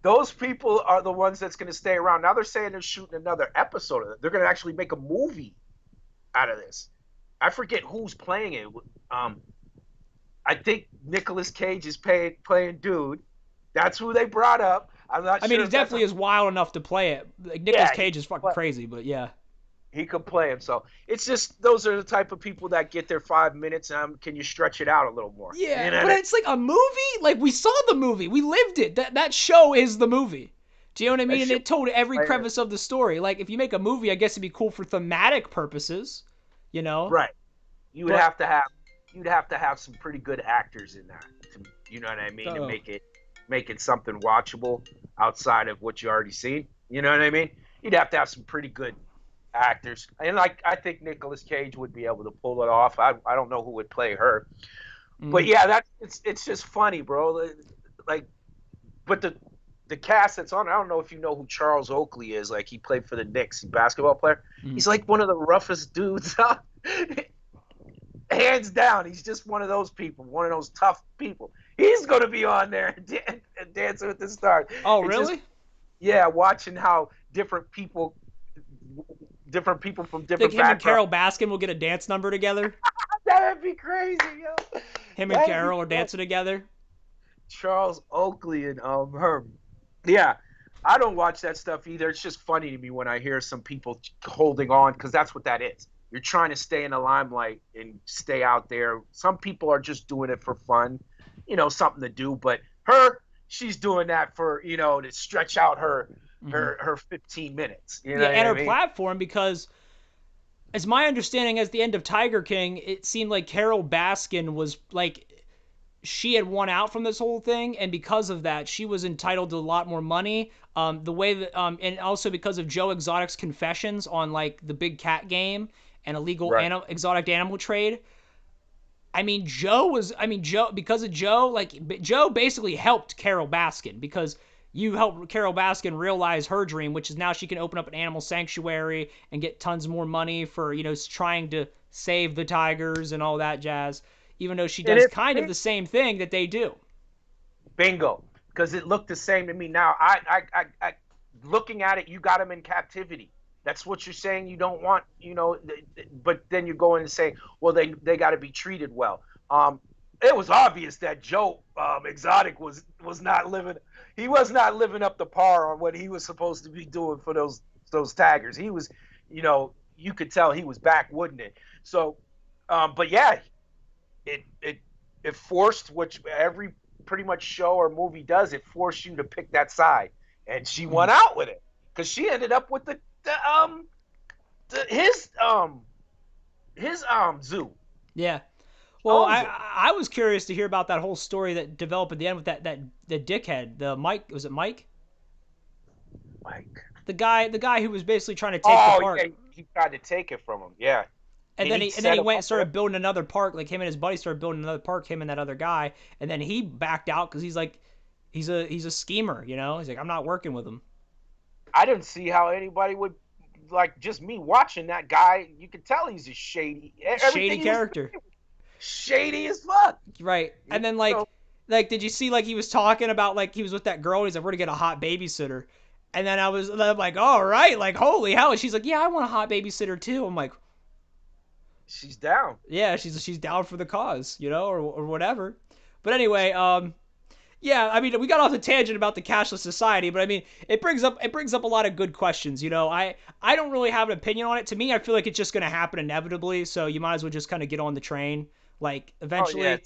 those people are the ones that's going to stay around. Now they're saying they're shooting another episode of it. They're going to actually make a movie out of this. I forget who's playing it. I think Nicolas Cage is playing dude. That's who they brought up. I'm not sure. I mean, he definitely is wild enough to play it. Like, Nicolas Cage is fucking crazy, but yeah. He could play him. So it's just, those are the type of people that get their 5 minutes. Can you stretch it out a little more? Yeah, but it's like a movie. Like, we saw the movie. We lived it. That show is the movie. Do you know what I mean? And it told every crevice of the story. Like, if you make a movie, I guess it'd be cool for thematic purposes, Right. You'd have to have some pretty good actors in that. You know what I mean? To make it something watchable outside of what you already seen. You know what I mean? You'd have to have some pretty good actors, and I think Nicolas Cage would be able to pull it off. I don't know who would play her, but yeah, it's just funny, bro. Like, but the the cast that's on. I don't know if you know who Charles Oakley is. Like he played for the Knicks, basketball player. He's like one of the roughest dudes. Hands down, he's just one of those people, one of those tough people. He's going to be on there and Dancing with the Stars. Oh, It's really? just, yeah, watching how different people from Think different him and backgrounds. Carol Baskin will get a dance number together? That would be crazy, yo. Him and That'd Carol be are dancing together? Charles Oakley and her. Yeah, I don't watch that stuff either. It's just funny to me when I hear some people holding on, because that's what that is. You're trying to stay in the limelight and stay out there. Some people are just doing it for fun, something to do. But she's doing that for, to stretch out her 15 minutes. You know and her what I mean? platform, because as my understanding, as the end of Tiger King, it seemed like Carol Baskin was like, she had won out from this whole thing, and because of that, she was entitled to a lot more money. The way that, and also because of Joe Exotic's confessions on like the big cat game and illegal Right. exotic animal trade. Joe, because of Joe, like Joe basically helped Carol Baskin, because you helped Carol Baskin realize her dream, which is now she can open up an animal sanctuary and get tons more money for, trying to save the tigers and all that jazz, even though she does kind of the same thing that they do. Bingo. Because it looked the same to me. Now, I looking at it, you got them in captivity. That's what you're saying. You don't want, but then you go in and say, well, they got to be treated well. It was obvious that Joe Exotic was not living. He was not living up to par on what he was supposed to be doing for those tigers. He was, you could tell he was backwoodsing it. So, but yeah, it forced, which every pretty much show or movie does, it forced you to pick that side, and she won out with it, because she ended up with his zoo. Yeah. Well, I was curious to hear about that whole story that developed at the end with that the dickhead, the Mike. Was it Mike? Mike. The guy who was basically trying to take the park. Yeah, he tried to take it from him. Yeah. And then he went and started building another park. Like him and his buddy started building another park. Him and that other guy. And then he backed out because he's like, he's a schemer. He's like, I'm not working with him. I didn't see how anybody would, like, just me watching that guy. You could tell he's a shady Character. Shady as fuck. Right. And then like did you see like he was talking about like he was with that girl and he's like, we're gonna get a hot babysitter. And then I'm like, all right, like holy hell. And she's like, yeah, I want a hot babysitter too. I'm like, she's down. Yeah, she's down for the cause, or whatever. But anyway, yeah, we got off the tangent about the cashless society, but it brings up a lot of good questions. I don't really have an opinion on it. To me, I feel like it's just going to happen inevitably, so you might as well just kind of get on the train. Like eventually,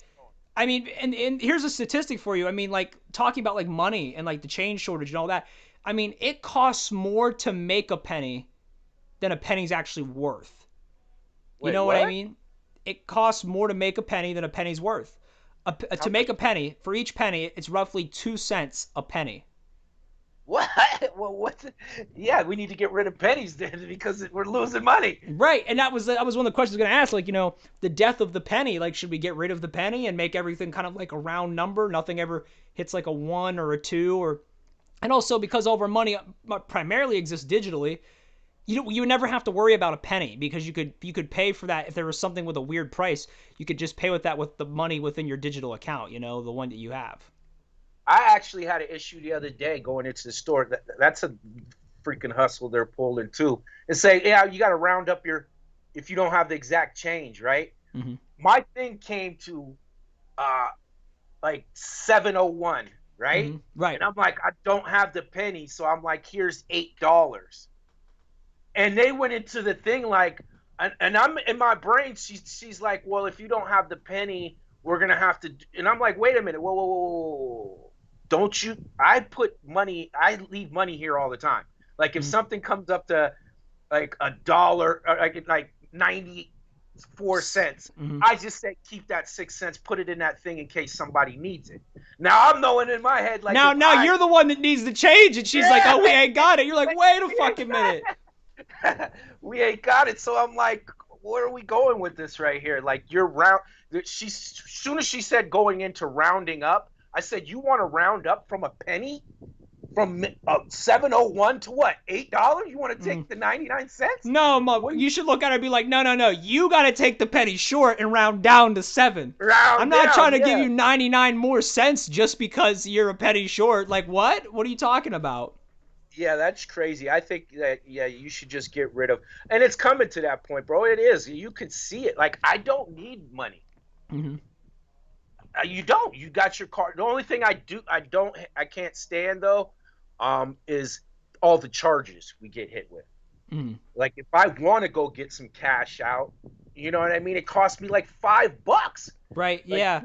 and here's a statistic for you. Like talking about like money and like the change shortage and all that. It costs more to make a penny than a penny's actually worth. You know what I mean? It costs more to make a penny than a penny's worth. To make a penny, for each penny, it's roughly 2 cents a penny. What? Well, what? Yeah, we need to get rid of pennies then, because we're losing money. Right, and that was one of the questions I was going to ask. Like, the death of the penny. Like, should we get rid of the penny and make everything kind of like a round number? Nothing ever hits like a 1 or a 2, and also because all of our money primarily exists digitally. You would never have to worry about a penny, because you could pay for that if there was something with a weird price. You could just pay with that with the money within your digital account, the one that you have. I actually had an issue the other day going into the store. That's a freaking hustle they're pulling too. And say, yeah, you got to round up if you don't have the exact change, right? Mm-hmm. My thing came to like 701, right? Mm-hmm. Right. And I'm like, I don't have the penny, so I'm like, here's $8. And they went into the thing like, and I'm in my brain, she's like, well, if you don't have the penny, we're going to have to, and I'm like, wait a minute, whoa. Don't you, I leave money here all the time. Like if something comes up to like $1, like 94 cents, I just say, keep that 6 cents, put it in that thing in case somebody needs it. Now I'm knowing in my head, like, now you're the one that needs the change, and she's like, oh, we ain't got it. You're like, wait a fucking minute. We ain't got it. So I'm like, where are we going with this right here? Like soon as she said going into rounding up, I said, you want to round up from a penny? From 701 to what? $8? You want to take the 99 cents? No, you should look at it and be like, no. You got to take the penny short and round down to 7. I'm Round not down, trying to give yeah. you 99 more cents just because you're a penny short. Like, what? What are you talking about? Yeah, that's crazy. I think that, yeah, you should just get rid of, and it's coming to that point, bro. It is. You can see it. Like, I don't need money. Mm-hmm. You don't. You got your card. The only thing I can't stand though, is all the charges we get hit with. Mm-hmm. Like, if I want to go get some cash out, you know what I mean? It costs me like $5. Right, Like, yeah.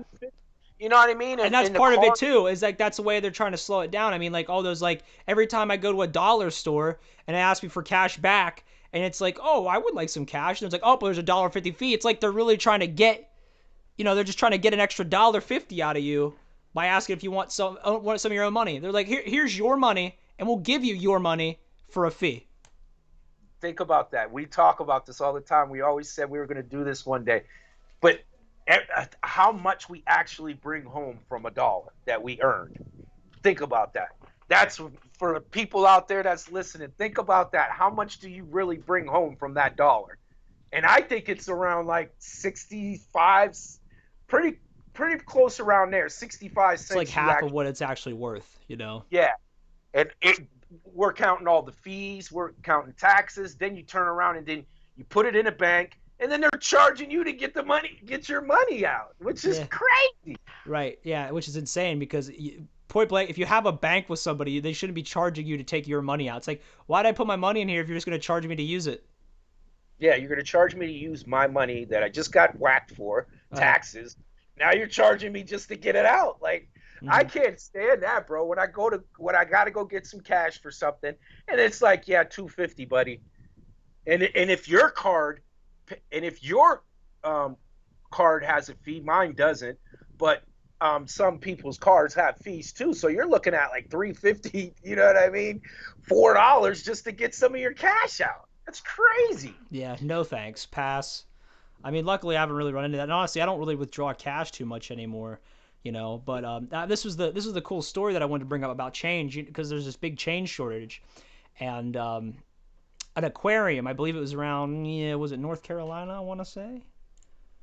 you know what I mean? And that's part of it too, is like that's the way they're trying to slow it down. I mean, like all those, like every time I go to a dollar store and they ask me for cash back, and it's like, oh, I would like some cash. And it's like, oh, but there's $1.50 fee. It's like they're really trying to get, they're just trying to get an extra $1.50 out of you by asking if you want some of your own money. They're like, here's your money, and we'll give you your money for a fee. Think about that. We talk about this all the time. We always said we were going to do this one day. But how much we actually bring home from $1 that we earned. Think about that. That's for the people out there that's listening. Think about that. How much do you really bring home from that dollar? And I think it's around like 65, pretty close around there. 65 cents. It's like half of what it's actually worth, Yeah. And we're counting all the fees, we're counting taxes. Then you turn around and then you put it in a bank, and then they're charging you to get your money out, which is crazy. Right. Yeah, which is insane because point blank, if you have a bank with somebody, they shouldn't be charging you to take your money out. It's like, why did I put my money in here if you're just going to charge me to use it? Yeah, you're going to charge me to use my money that I just got whacked for, taxes. Now you're charging me just to get it out. Like, I can't stand that, bro. When I got to go get some cash for something, and it's like, yeah, $2.50, buddy. And if your card has a fee, mine doesn't, but some people's cards have fees too. So you're looking at like $3.50, you know what I mean? $4 just to get some of your cash out. That's crazy. Yeah, no thanks. Pass. I mean, luckily I haven't really run into that. And honestly, I don't really withdraw cash too much anymore, but this was the cool story that I wanted to bring up about change, because there's this big change shortage. And an aquarium, I believe it was around, was it North Carolina, I want to say?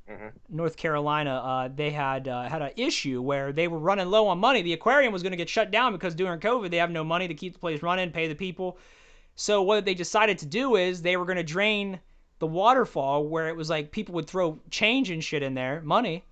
Mm-hmm. North Carolina, they had an issue where they were running low on money. The aquarium was going to get shut down because during COVID, they have no money to keep the place running, pay the people. So what they decided to do is they were going to drain the waterfall where it was like people would throw change and shit in there, money.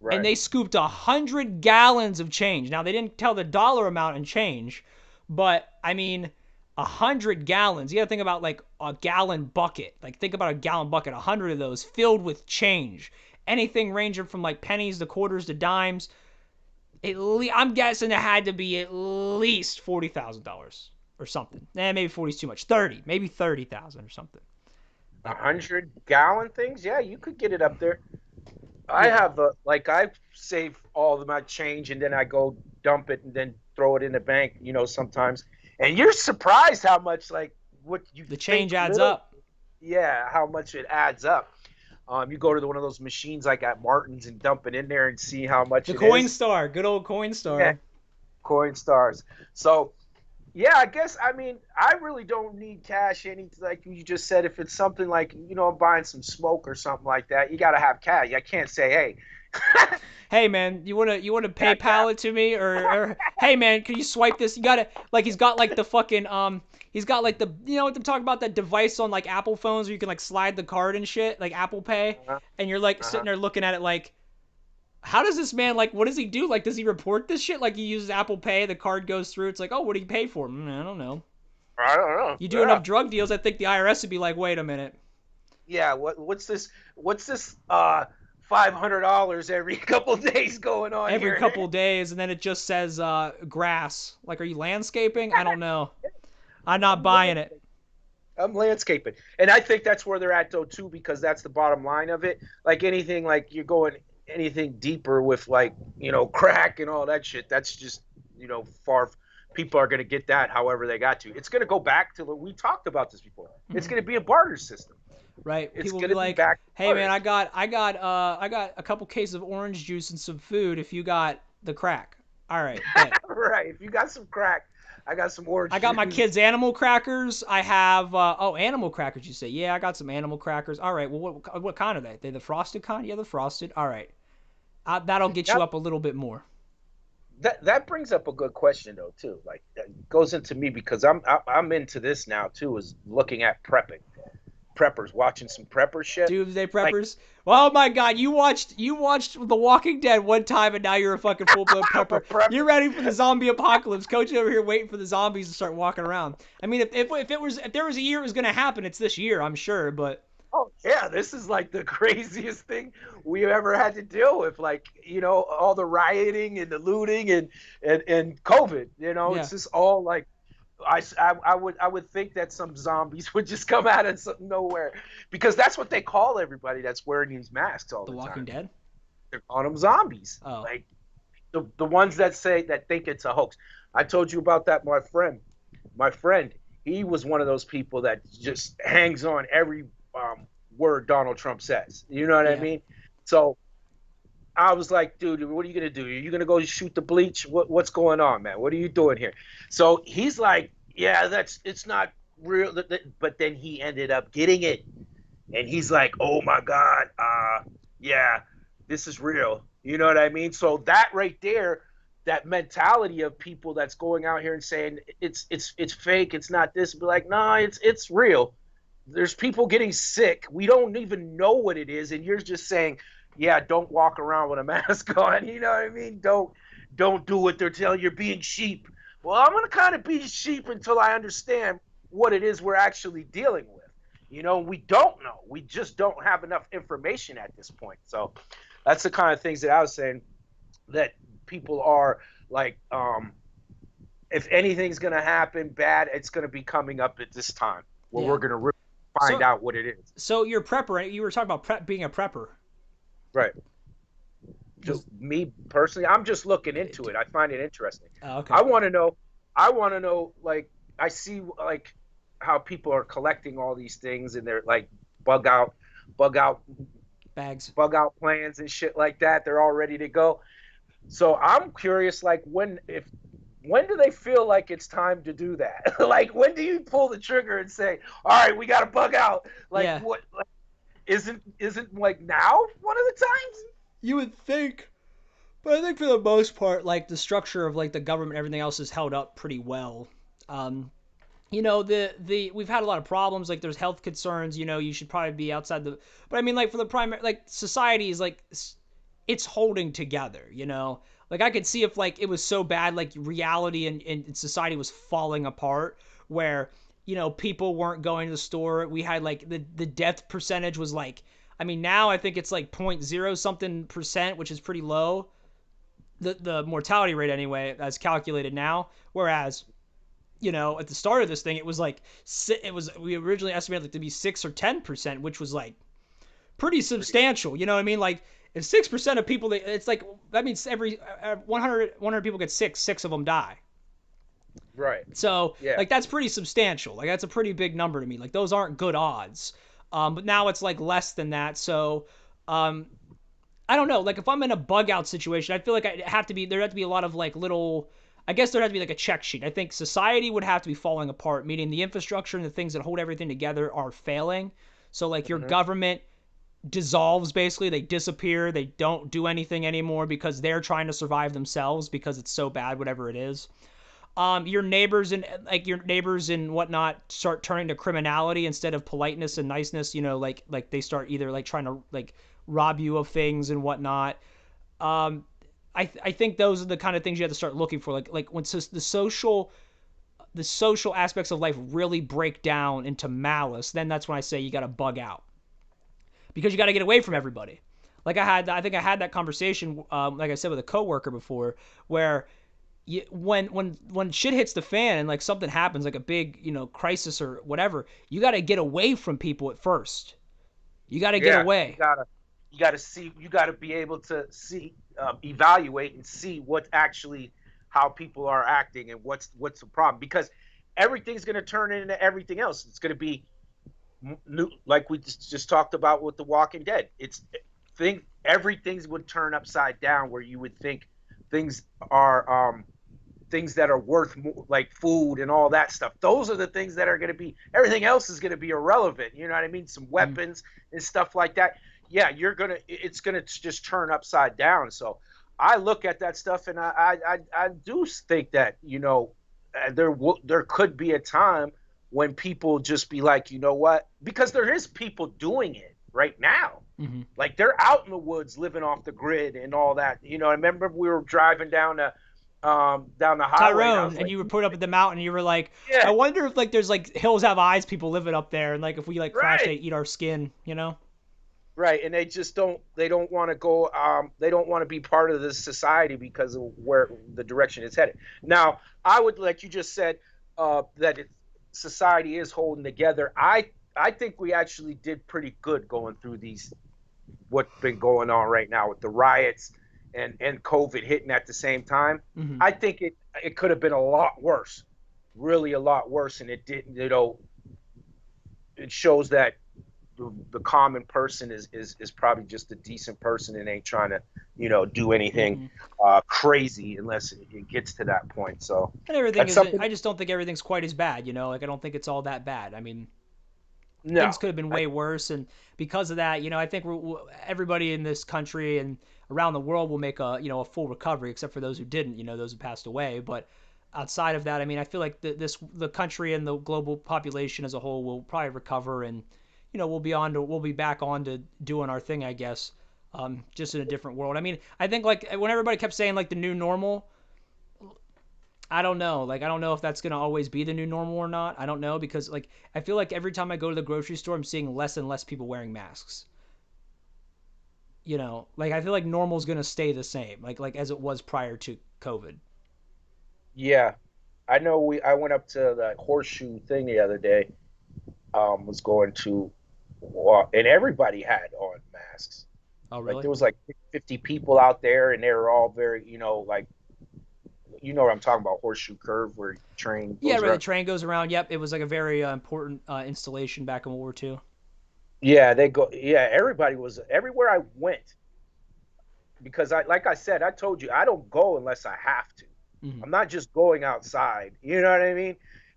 Right. And they scooped 100 gallons of change. Now, they didn't tell the dollar amount in change, but, I mean, 100 gallons. You got to think about, like, a gallon bucket. Like, think about a gallon bucket, 100 of those filled with change. Anything ranging from, like, pennies to quarters to dimes. I'm guessing it had to be at least $40,000 or something. Maybe 40 is too much. 30. Maybe 30,000 or something. 100-gallon things? Yeah, you could get it up there. I have I save all of my change and then I go dump it and then throw it in the bank, sometimes. And you're surprised how much the change adds up. Yeah, how much it adds up. You go to one of those machines like at Martin's and dump it in there and see how much it is. The Coinstar, good old Coinstar. Yeah, Coinstars. So, yeah, I guess, I mean, I really don't need cash. Like you just said, if it's something like, I'm buying some smoke or something like that, you got to have cash. I can't say, hey. Hey, man, you want to PayPal it to me? Or hey, man, can you swipe this? You got to, like, he's got, like, the fucking, he's got, like, the, what they're talking about, that device on, like, Apple phones where you can, like, slide the card and shit, like Apple Pay, and you're, like, sitting there looking at it like, how does this man, like, what does he do? Like, does he report this shit? Like, he uses Apple Pay, the card goes through, it's like, oh, what do you pay for? I don't know. You do enough drug deals, I think the IRS would be like, wait a minute. Yeah, what's this $500 every couple days going on every here? Couple days, and then it just says grass. Like, are you landscaping? I don't know. I'm not buying it. I'm landscaping. And I think that's where they're at, though, too, because that's the bottom line of it. Like, anything, like, you're going anything deeper with, like, crack and all that shit, that's just, far. People are going to get that however they got to. It's going to go back to, we talked about this before. It's going to be a barter system. Right. It's People going be to like, be back. hey, man, I got a couple cases of orange juice and some food if you got the crack. All right. Right. If you got some crack, I got some orange I got my juice. kids' animal crackers. I have animal crackers. You say, yeah, I got some animal crackers. All right, well, what kind are they? They the frosted kind? Yeah, the frosted. All right, that'll get Now, you up a little bit more. that brings up a good question though too. Like that goes into me because I'm into this now too. Is looking at preppers, watching some prepper shit. Doomsday Like preppers. Oh my God, you watched The Walking Dead one time and now you're a fucking full blown I'm a prepper. You're prepper. ready for the zombie apocalypse. Coach over here waiting for the zombies to start walking around. I mean, if there was a year it was gonna happen, it's this year, I'm sure. But Oh yeah, this is like the craziest thing we ever had to deal with. Like all the rioting and the looting and COVID. yeah, It's just all like I would think that some zombies would just come out of nowhere because that's what they call everybody that's wearing these masks all The the Walking time. Dead. They're calling them zombies. Oh, Like the ones that think it's a hoax. I told you about that. My friend, he was one of those people that just hangs on every word Donald Trump says. You know what I yeah. mean? So I was like, dude, what are you gonna do? Are you gonna go shoot the bleach? What's going on, man? What are you doing here? So he's like, yeah, it's not real. But then he ended up getting it, and he's like, oh my god, yeah, this is real. You know what I mean? So that right there, that mentality of people that's going out here and saying it's fake, it's not this, but like, nah, it's real. There's people getting sick. We don't even know what it is, and you're just saying, yeah, don't walk around with a mask on. You know what I mean? Don't do what they're telling you. You're being sheep. Well, I'm gonna kind of be sheep until I understand what it is we're actually dealing with. We don't know. We just don't have enough information at this point. So that's the kind of things that I was saying that people are like, if anything's gonna happen bad, it's gonna be coming up at this time where Yeah. we're gonna really find So out what it is. so you're a prepper. You were talking about being a prepper. Right. Was Just me personally, I'm just looking into it. I find it interesting. okay. I want to know. I want to know. Like, I see like how people are collecting all these things, and they're like bug out, bug out, Bags. bug out plans and shit like that. They're all ready to go. So I'm curious, like when do they feel like it's time to do that? Like, when do you pull the trigger and say, all right, we got to bug out? Like, Yeah. what? Like, isn't like now one of the times? You would think, but I think for the most part, like the structure of like the government, and everything else is held up pretty well. Um, the we've had a lot of problems. Like there's health concerns. You should probably be outside the. But I mean, like for the primary, like society is like it's holding together. Like I could see if like it was so bad, like reality and society was falling apart, where people weren't going to the store. We had like the death percentage was like. I mean, now I think it's like 0.0 something percent, which is pretty low. The mortality rate anyway, as calculated now. Whereas, at the start of this thing, it was like we originally estimated it to be 6 or 10%, which was like pretty substantial. You know what I mean? Like if 6% of people, it's like that means every 100 people get sick, six of them die. Right. So Yeah. like that's pretty substantial. Like that's a pretty big number to me. Like those aren't good odds. But now it's like less than that. So um, I don't know. Like if I'm in a bug out situation, I feel like there have to be a lot of like little. I guess there had to be like a check sheet. I think society would have to be falling apart, meaning the infrastructure and the things that hold everything together are failing. So like your government dissolves basically, they disappear, they don't do anything anymore because they're trying to survive themselves because it's so bad, whatever it is. Your neighbors and whatnot start turning to criminality instead of politeness and niceness. Like they start either like trying to like rob you of things and whatnot. I think those are the kind of things you have to start looking for. Like when the social aspects of life really break down into malice, then that's when I say you got to bug out because you got to get away from everybody. Like I think I had that conversation, like I said, with a coworker before, where when shit hits the fan and like something happens, like a big crisis or whatever, you got to get away from people at first. You got to get Yeah. away. You gotta be able to see, evaluate and see how people are acting and what's the problem, because everything's going to turn into everything else. It's going to be new, like we just talked about with The Walking Dead. Everything's would turn upside down, where you would think things are things that are worth more, like food and all that stuff. Those are the things that are going to be. Everything else is going to be irrelevant. You know what I mean? Some weapons and stuff like that. Yeah, it's gonna just turn upside down. So I look at that stuff, and I do think that, there could be a time when people just be like, you know what? Because there is people doing it right now. Mm-hmm. Like they're out in the woods living off the grid and all that. I remember we were driving down the highway. Tyrone, And and you were put up at the mountain. And you were like, I yeah, wonder if like there's like hills have eyes people living up there, and like if we like crash, they right, eat our skin. You know? right. And they don't want to go. They don't want to be part of this society because of where the direction it's headed. Now, I would, like you just said, that society is holding together. I think we actually did pretty good going through what's been going on right now with the riots and COVID hitting at the same time. Mm-hmm. I think it could have been a lot worse, really a lot worse, and it didn't. It shows that the common person is probably just a decent person and ain't trying to do anything crazy unless it gets to that point. So And everything that's is. something. I just don't think everything's quite as bad. Like I don't think it's all that bad. I mean, No, things could have been way worse, and because of that, I think everybody in this country and around the world will make a full recovery, except for those who didn't, those who passed away. But outside of that, I mean, I feel like the country and the global population as a whole will probably recover, and we'll be back on to doing our thing, I guess, just in a different world. I mean, I think like when everybody kept saying like the new normal. I don't know. Like, I don't know if that's going to always be the new normal or not. I don't know because, like, I feel like every time I go to the grocery store, I'm seeing less and less people wearing masks. Like, I feel like normal's going to stay the same, like as it was prior to COVID. Yeah, I know. I went up to the horseshoe thing the other day. Was going to walk, and everybody had on masks. Oh, Like really? there was like 50 people out there, and they were all very, like, what I'm talking about, horseshoe curve where train Yeah, goes right. The around. train goes around. Yep. It was like a very important installation back in World War II. Yeah, they go. Yeah, everybody was everywhere I went because like I said, I told you I don't go unless I have to. Mm-hmm. I'm not just going outside. You know what I mean?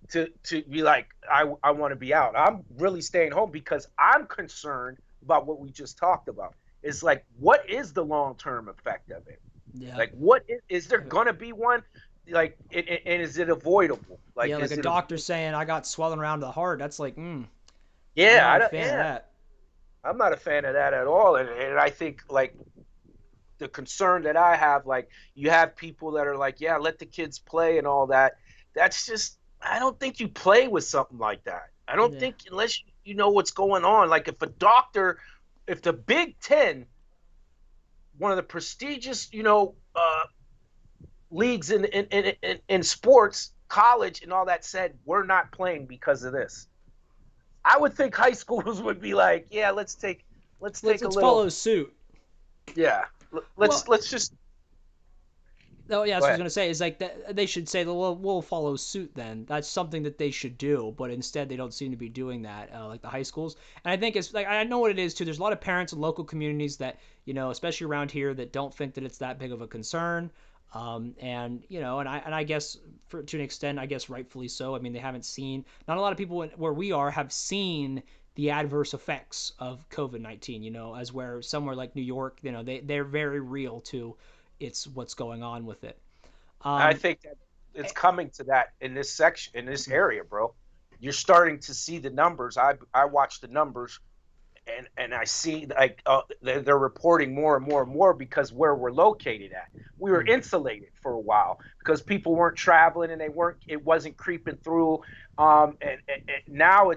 To be like I want to be out. I'm really staying home because I'm concerned about what we just talked about. It's like, what is the long term effect of it? Yeah. Like, what is there gonna be one? Like, and is it avoidable? Like, Yeah, like is a it? doctor saying I got swelling around the heart. That's like, I'm Yeah, not I a don't. fan of Yeah, that. I'm not a fan of that at all. And I think like the concern that I have, like you have people that are like, yeah, let the kids play and all that. That's just, I don't think you play with something like that. I don't Yeah. think unless you know what's going on. Like if the Big Ten, one of the prestigious, leagues in sports, college and all that said, we're not playing because of this. I would think high schools would be like, yeah, let's take a Let's little, follow suit. yeah, Well, let's just oh yeah, that's go what I was ahead. gonna say. Is like that they should say, well, we'll follow suit then. That's something that they should do, but instead they don't seem to be doing that, like the high schools. And I think it's like I know what it is too. There's a lot of parents in local communities that especially around here, that don't think that it's that big of a concern. And I guess to an extent, I guess rightfully so. I mean, they haven't seen. Not a lot of people where we are have seen the adverse effects of COVID-19. As where somewhere like New York, they're very real to it's what's going on with it. I Um, think that it's coming to that in this section, in this area, bro. You're starting to see the numbers. I watch the numbers, and I see like they're reporting more and more and more because where we're located at, we were insulated for a while because people weren't traveling and it wasn't creeping through. And now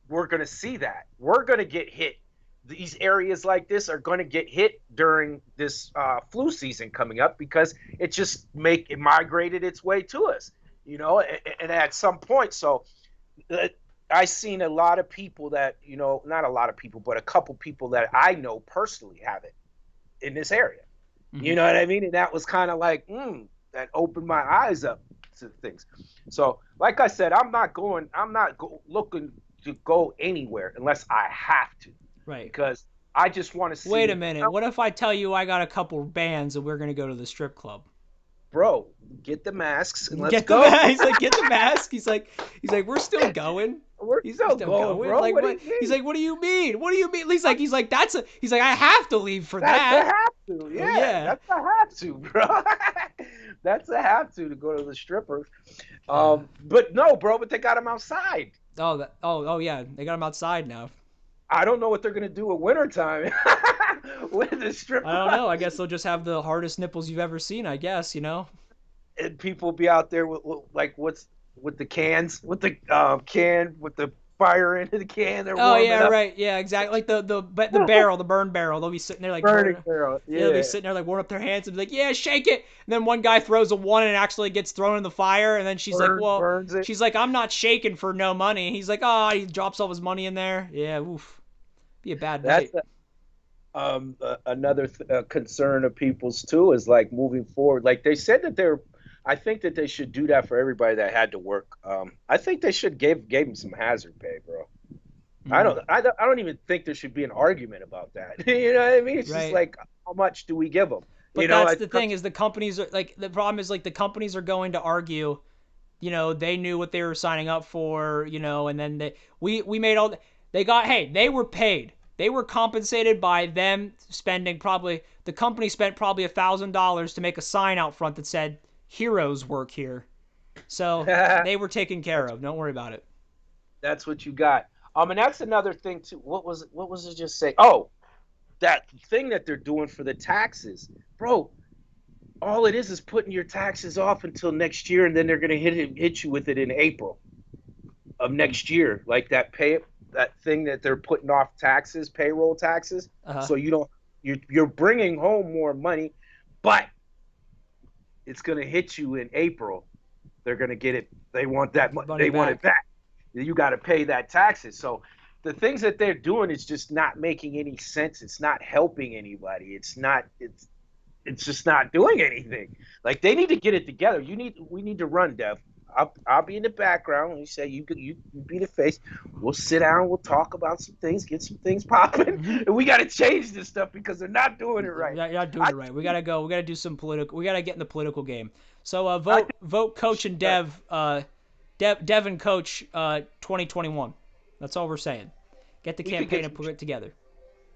we're going to see that we're going to get hit. These areas like this are going to get hit during this flu season coming up because it migrated its way to us, and at some point. So I seen a lot of people that, not a lot of people, but a couple people that I know personally have it in this area. You mhm. know what I mean? And that was kind of like, that opened my eyes up to things. So, like I said, I'm not looking to go anywhere unless I have to, Right. because I just want to Wait a see. minute. What if I tell you I got a couple bands and we're gonna go to the strip club? bro, get the masks and let's Get the go. mask. He's like, get the mask. He's like, we're still going. We're He's still still going, going. bro. Like What do what? you mean? He's like, what do you mean? What do you mean? He's like, I have to leave for That's a that. have to. Oh Yeah, yeah. that's a have to, bro. That's a have to go to the strippers. But no, bro. But they got them outside. Oh yeah. They got him outside now. I don't know what they're gonna do at wintertime with the I don't stripper. know. I guess they'll just have the hardest nipples you've ever seen. I guess And people be out there with like what's with the cans, with the can with the fire into the can. They're Oh warming yeah, up. right. Yeah, exactly. Like the barrel, the burn barrel. They'll be sitting there like Burning burn. barrel. Yeah, they'll be Yeah. sitting there like warm up their hands and be like, yeah, shake it. And then one guy throws a one and it actually gets thrown in the fire. And then Burns it. she's like, I'm not shaking for no money. He's like, oh, he drops all his money in there. Yeah, oof, be a bad That's night. another concern of people's too is like moving forward. Like they said that they're, I think that they should do that for everybody that had to work. I think they should gave them some hazard pay, bro. Mhm. I don't even think there should be an argument about that. You know what I mean? It's just Right. like how much do we give them? You But know, that's the thing is the companies are like the problem is like the companies are going to argue, they knew what they were signing up for, and then we made all they got hey, they were paid. They were compensated by them spending probably the company spent probably $1,000 to make a sign out front that said heroes work here. So they were taken care of. Don't worry about it. that's what you got. And that's another thing too. What was it just say? Oh, that thing that they're doing for the taxes, bro. All it is putting your taxes off until next year, and then they're gonna hit you with it in April of next year, like that thing that they're putting off taxes, payroll taxes, Uh-huh. so you don't you're bringing home more money, but it's gonna hit you in April. They're gonna get it. They want that. Money They want it back. back. You got to pay that taxes. So the things that they're doing is just not making any sense. It's not helping anybody. It's just not doing anything. Like they need to get it together. We need to run, Dev. I'll be in the background. You say you be the face. We'll sit down. We'll talk about some things. Get some things popping. And we got to change this stuff because they're not doing it right. You're not doing it right. We gotta go. We gotta do some political. We gotta get in the political game. So I vote Coach and Dev. Dev and Coach 2021. That's all we're saying. Get the we could campaign get and put it together.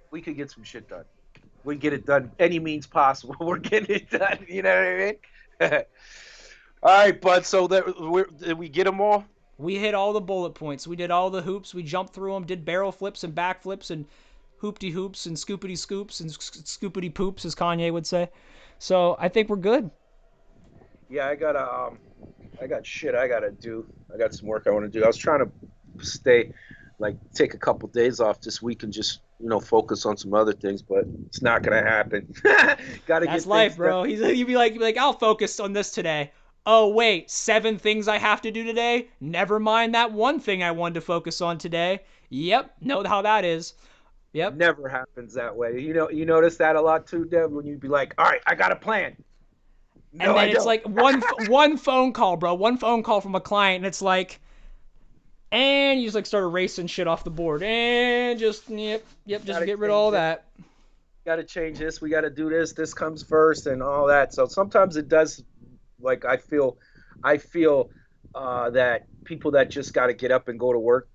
we could get some shit done. We get it done any means possible. We're getting it done. You know what I mean? All right, bud. So did we get them all? We hit all the bullet points. We did all the hoops. We jumped through them. Did barrel flips and back flips and hoopty hoops and scoopity scoops and scoopity poops, as Kanye would say. So I think we're good. Yeah, I got shit I gotta do. I got some work I want to do. I was trying to take a couple days off this week and just focus on some other things, but it's not gonna happen. Gotta That's get life, things bro. You'd be like, I'll focus on this today. Oh wait, 7 things I have to do today. Never mind that one thing I wanted to focus on today. Yep, know how that is. Yep. never happens that way. You notice that a lot too, Deb, when you'd be like, all right, I got a plan. And No, then I it's don't. like one phone call, bro. One phone call from a client, and it's like, and you just like start erasing shit off the board, and just just Gotta get rid of all change it. that. Got to change this. We got to do this. This comes first, and all that. So sometimes it does. Like I feel that people that just got to get up and go to work,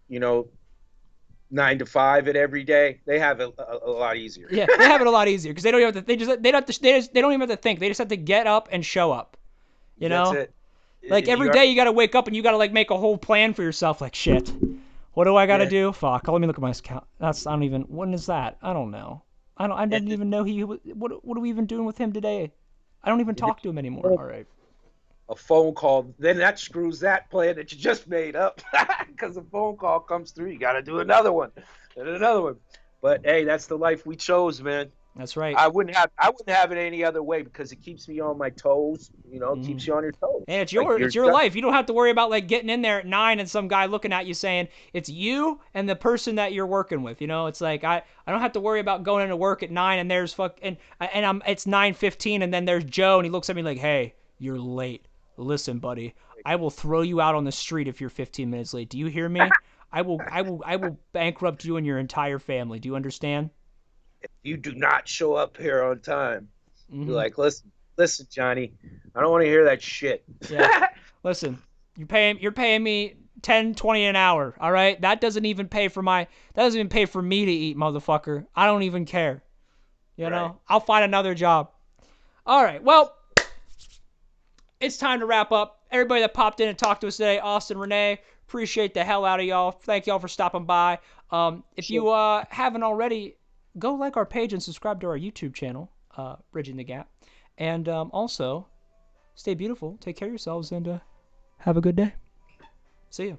9 to 5 at every day, they have it a lot easier. Yeah, they have it a lot easier because they don't even have to. They don't have to. They don't even have to think. They just have to get up and show up. You That's know, it. like every You day you got to wake up and you got to like make a whole plan for yourself. Like shit, what do I got to Yeah. do? Fuck. Let me look at my account. I don't even. When is that? I don't know. I didn't even know he. What are we even doing with him today? I don't even talk to him anymore. All right. a phone call, then that screws that plan that you just made up because a phone call comes through. You got to do another one and another one. But hey, that's the life we chose, man. That's right. I wouldn't have it any other way because it keeps me on my toes. Keeps you on your toes. And it's Like, it's your life. You don't have to worry about like getting in there at 9 and some guy looking at you saying it's you and the person that you're working with. It's like I don't have to worry about going into work at 9 and there's it's 9:15 and then there's Joe and he looks at me like, hey, you're late. Listen, buddy, I will throw you out on the street if you're 15 minutes late. Do you hear me? I will bankrupt you and your entire family. Do you understand? You do not show up here on time. You're like, listen, Listen, Johnny, I don't want to hear that shit. Yeah. Listen, you're paying me 10, 20 an hour, all right? That doesn't even pay for me to eat, motherfucker. I don't even care. You know? Right. I'll find another job. All right. Well, it's time to wrap up. Everybody that popped in and talked to us today, Austin, Renee, appreciate the hell out of y'all. Thank y'all for stopping by. If you haven't already, go like our page and subscribe to our YouTube channel, Bridging the Gap. And also, stay beautiful, take care of yourselves, and have a good day. See you.